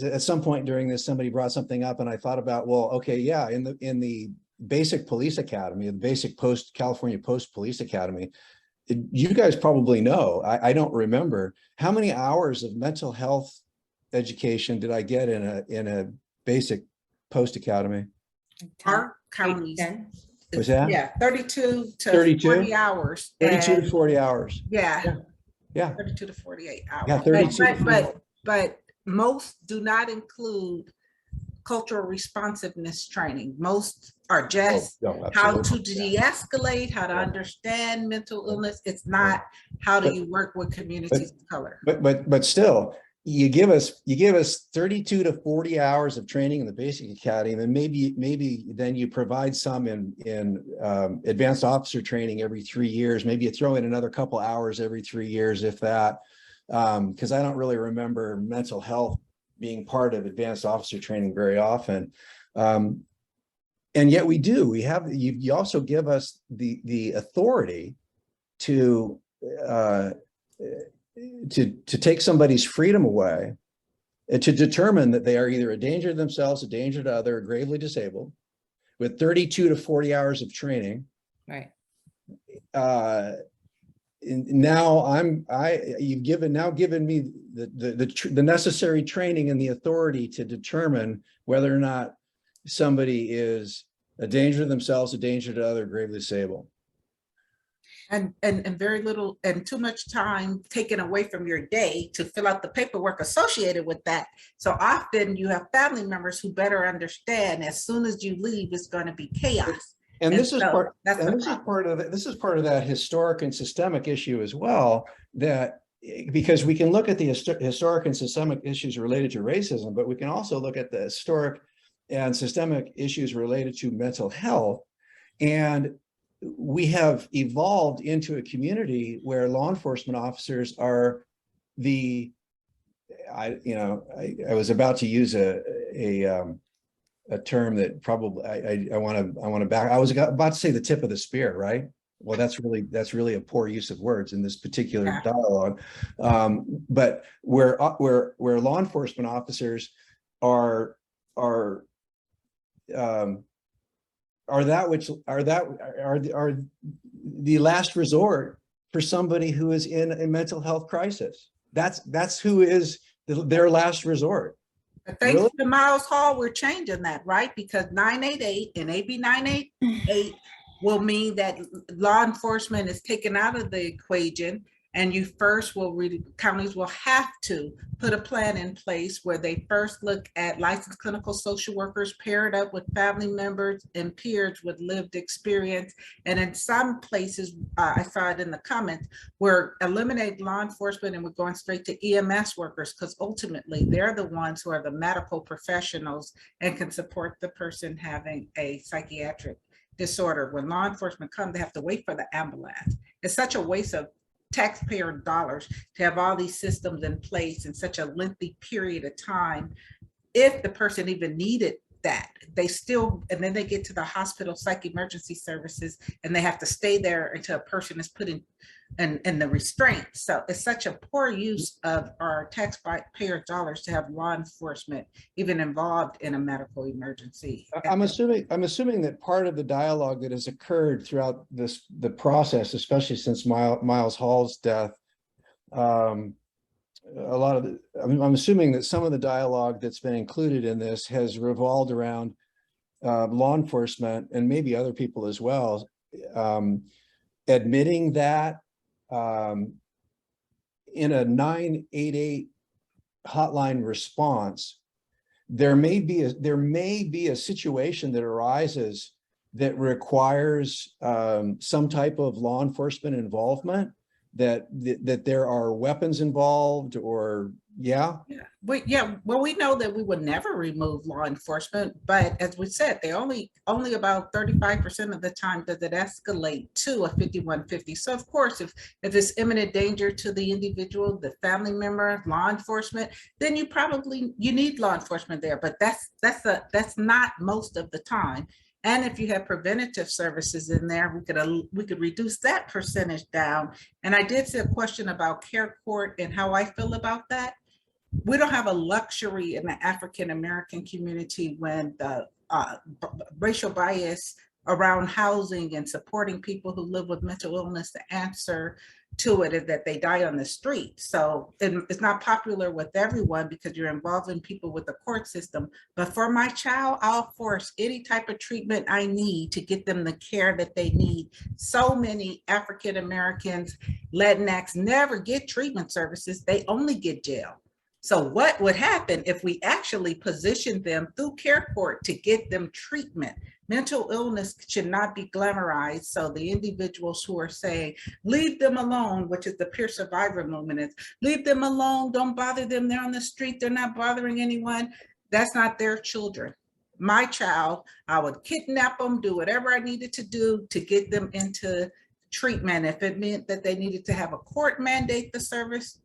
at some point during this, somebody brought something up, and I thought about, well, okay, yeah, in the basic police academy, the basic California Post Police Academy, you guys probably know, I don't remember, how many hours of mental health education did I get in a basic post academy? Our counties. 10. Was that? Yeah, 32 to 32? 40 hours. 32 to And 40 hours. yeah, Yeah. 32 to 48 hours. Yeah, 32 to 48. But most do not include cultural responsiveness training. Most are just Oh, no, how to absolutely. de-escalate, how to Yeah. understand mental illness. It's not how do you work with communities of color. But still, you give us 32 to 40 hours of training in the basic academy, and then maybe then you provide some in advanced officer training every 3 years. Maybe you throw in another couple hours every 3 years, if that, because I don't really remember mental health being part of advanced officer training very often. And yet we do. You also give us the authority to take somebody's freedom away and to determine that they are either a danger to themselves, a danger to others, or gravely disabled, with 32 to 40 hours of training. Right. Now you've given me the necessary training and the authority to determine whether or not somebody is a danger to themselves, a danger to others, gravely disabled. And very little and too much time taken away from your day to fill out the paperwork associated with that. So often you have family members who better understand as soon as you leave, it's going to be chaos. And this is so part. that's And the this is part of it. This is part of that historic and systemic issue as well. That because we can look at the historic and systemic issues related to racism, but we can also look at the historic and systemic issues related to mental health. And we have evolved into a community where law enforcement officers are I was about to use a term that probably I want to back. I was about to say the tip of the spear, right? Well, that's really a poor use of words in this particular dialogue. But where law enforcement officers are the last resort for somebody who is in a mental health crisis. That's who is their last resort. But thanks to Miles Hall, we're changing that, right? Because 988 and AB 988 will mean that law enforcement is taken out of the equation, and you first counties will have to put a plan in place where they first look at licensed clinical social workers paired up with family members and peers with lived experience. And in some places, I saw it in the comments, we're eliminating law enforcement and we're going straight to EMS workers, because ultimately they're the ones who are the medical professionals and can support the person having a psychiatric disorder. When law enforcement comes, they have to wait for the ambulance. It's such a waste of taxpayer dollars to have all these systems in place in such a lengthy period of time. If the person even needed that, they still, and then they get to the hospital psych emergency services and they have to stay there until a person is put in the restraint. So it's such a poor use of our taxpayer dollars to have law enforcement even involved in a medical emergency. I'm assuming that part of the dialogue that has occurred throughout the process, especially since Miles Hall's death, I'm assuming that some of the dialogue that's been included in this has revolved around law enforcement and maybe other people as well, admitting that in a 988 hotline response, there may be a situation that arises that requires some type of law enforcement involvement, that there are weapons involved, or well, we know that we would never remove law enforcement, but as we said, they only about 35% of the time does it escalate to a 5150. So of course, if it's imminent danger to the individual, the family member, law enforcement, then you need law enforcement there, but that's not most of the time. And if you have preventative services in there, we could reduce that percentage down. And I did see a question about care court and how I feel about that. We don't have a luxury in the African-American community when the racial bias around housing and supporting people who live with mental illness, the answer to it is that they die on the street. So it's not popular with everyone because you're involving people with the court system. But for my child, I'll force any type of treatment I need to get them the care that they need. So many African Americans, Latinx never get treatment services. They only get jail. So what would happen if we actually positioned them through care court to get them treatment? Mental illness should not be glamorized. So the individuals who are saying, leave them alone, which is the peer survivor movement, is leave them alone, don't bother them, they're on the street, they're not bothering anyone. That's not their children. My child, I would kidnap them, do whatever I needed to do to get them into treatment. If it meant that they needed to have a court mandate the service,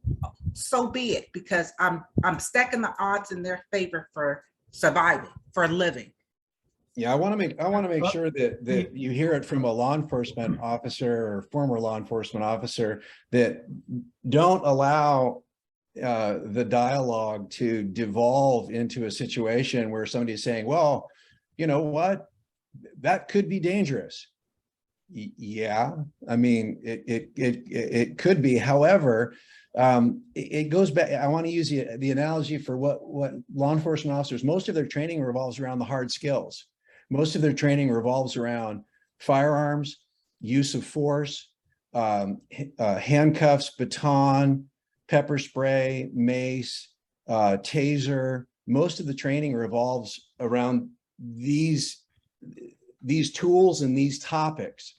so be it, because I'm stacking the odds in their favor for surviving, for living. Yeah, I want to make sure that you hear it from a law enforcement officer or former law enforcement officer, that don't allow the dialogue to devolve into a situation where somebody's saying, well, you know what, that could be dangerous. Yeah, I mean, it could be. However, it goes back. I want to use the analogy for what law enforcement officers, most of their training revolves around the hard skills. Most of their training revolves around firearms, use of force, handcuffs, baton, pepper spray, mace, taser. Most of the training revolves around these tools and these topics.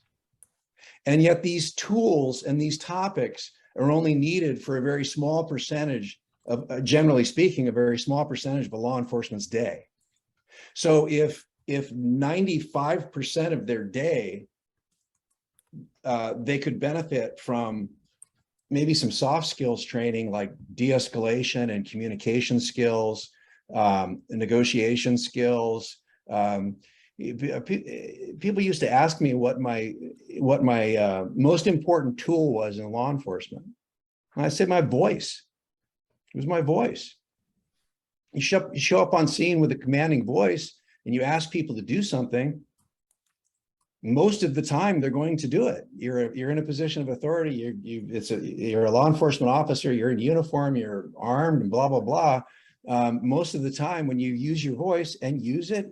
And yet these tools and these topics are only needed for a very small percentage of, generally speaking, a very small percentage of a law enforcement's day. So if 95% of their day, they could benefit from maybe some soft skills training like de-escalation and communication skills, negotiation skills. People used to ask me what my most important tool was in law enforcement. And I said, my voice. It was my voice. You show up on scene with a commanding voice and you ask people to do something, most of the time they're going to do it. You're in a position of authority. You're a law enforcement officer. You're in uniform. You're armed and blah blah blah. Most of the time, when you use your voice and use it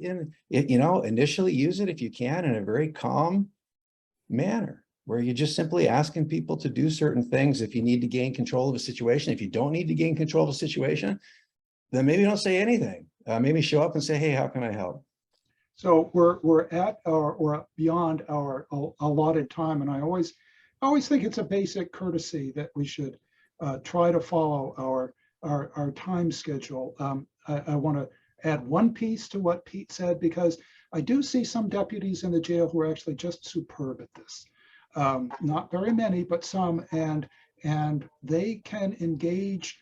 initially use it if you can in a very calm manner, where you're just simply asking people to do certain things. If you need to gain control of a situation, if you don't need to gain control of a situation, then maybe don't say anything. Maybe show up and say, hey, how can I help? So we're at or beyond our allotted time, and I always think it's a basic courtesy that we should try to follow our time schedule. I want to add one piece to what Pete said, because I do see some deputies in the jail who are actually just superb at this. Not very many, but some, and they can engage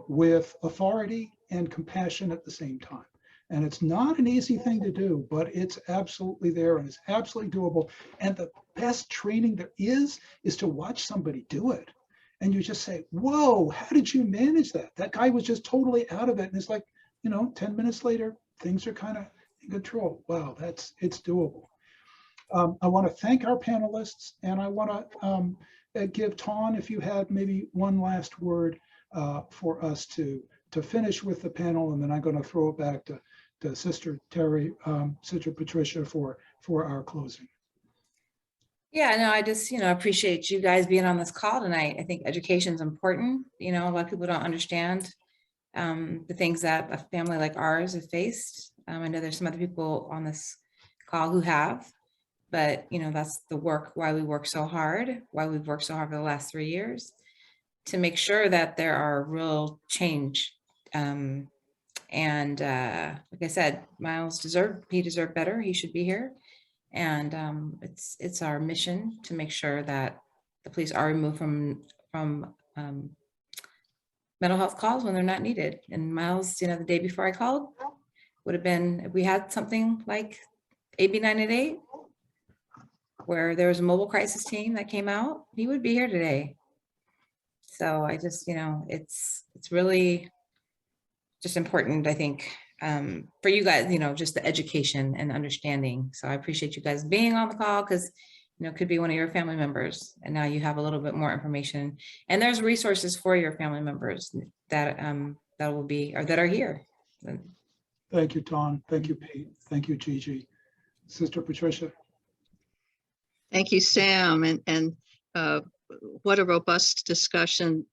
with authority and compassion at the same time. And it's not an easy thing to do, but it's absolutely there and it's absolutely doable. And the best training there is to watch somebody do it. And you just say, whoa, how did you manage that? That guy was just totally out of it. And it's like, 10 minutes later, things are kind of in control. Wow, it's doable. I want to thank our panelists, and I want to give Tawn, if you had maybe one last word for us to finish with the panel, and then I'm going to throw it back to Sister Terry, Sister Patricia for our closing. Yeah, no, I just, appreciate you guys being on this call tonight. I think education is important. A lot of people don't understand the things that a family like ours have faced. I know there's some other people on this call who have, but that's the work, why we work so hard, why we've worked so hard for the last 3 years to make sure that there are real change. And like I said, Miles deserved better. He should be here. And it's our mission to make sure that the police are removed from mental health calls when they're not needed. And Miles, the day before I called would have been, if we had something like AB 988, where there was a mobile crisis team that came out, he would be here today. So I just, it's really just important, I think, for you guys, just the education and understanding. So I appreciate you guys being on the call, because it could be one of your family members, and now you have a little bit more information, and there's resources for your family members that will be, or that are here. Thank you, Tawn. Thank you, Pete. Thank you, Gigi. Sister Patricia. Thank you, Sam. And what a robust discussion.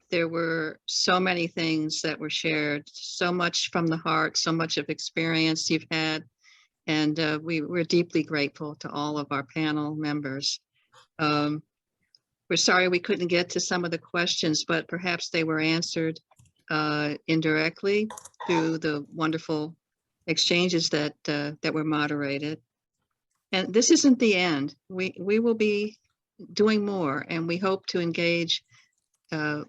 There were so many things that were shared, so much from the heart, so much of experience you've had. And we're deeply grateful to all of our panel members. We're sorry we couldn't get to some of the questions, but perhaps they were answered indirectly through the wonderful exchanges that were moderated. And this isn't the end. We will be doing more, and we hope to engage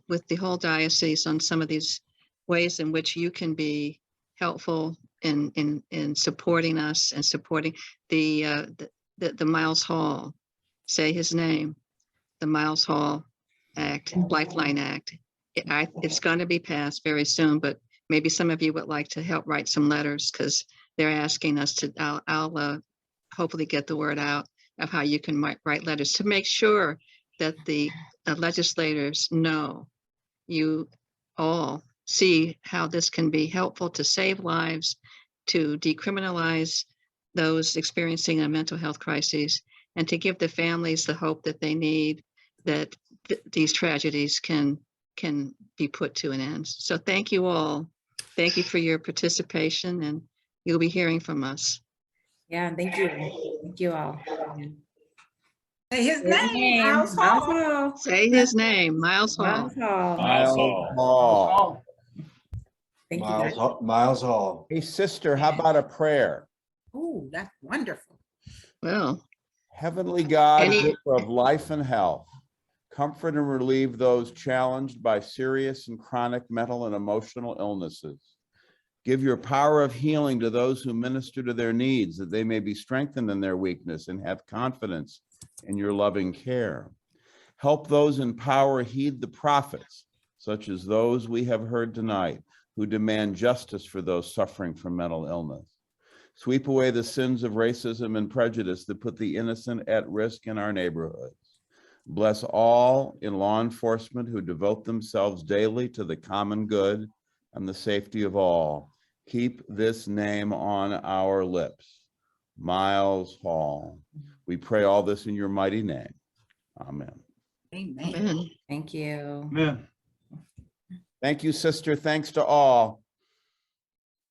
with the whole diocese on some of these ways in which you can be helpful in supporting us and supporting the Miles Hall, say his name, the Miles Hall Act, Lifeline Act. It's going to be passed very soon, but maybe some of you would like to help write some letters, because they're asking us to. I'll hopefully get the word out of how you can write letters to make sure that the legislators know, you all see how this can be helpful to save lives, to decriminalize those experiencing a mental health crisis, and to give the families the hope that they need, that these tragedies can be put to an end. So thank you all. Thank you for your participation, and you'll be hearing from us. Yeah, thank you. Thank you all. Say his name, Miles Hall. Say his name, Miles Hall. Miles Hall. Miles Hall. Thank you, guys. Miles Hall. Hey, sister, how about a prayer? Oh, that's wonderful. Well, Heavenly God, Any- giver of life and health, comfort and relieve those challenged by serious and chronic mental and emotional illnesses. Give your power of healing to those who minister to their needs, that they may be strengthened in their weakness and have confidence in your loving care. Help those in power heed the prophets, such as those we have heard tonight, who demand justice for those suffering from mental illness. Sweep away the sins of racism and prejudice that put the innocent at risk in our neighborhoods. Bless all in law enforcement who devote themselves daily to the common good and the safety of all. Keep this name on our lips, Miles Hall. We pray all this in your mighty name. Amen. Amen. amen. Thank you. Amen. Thank you, sister. Thanks to all.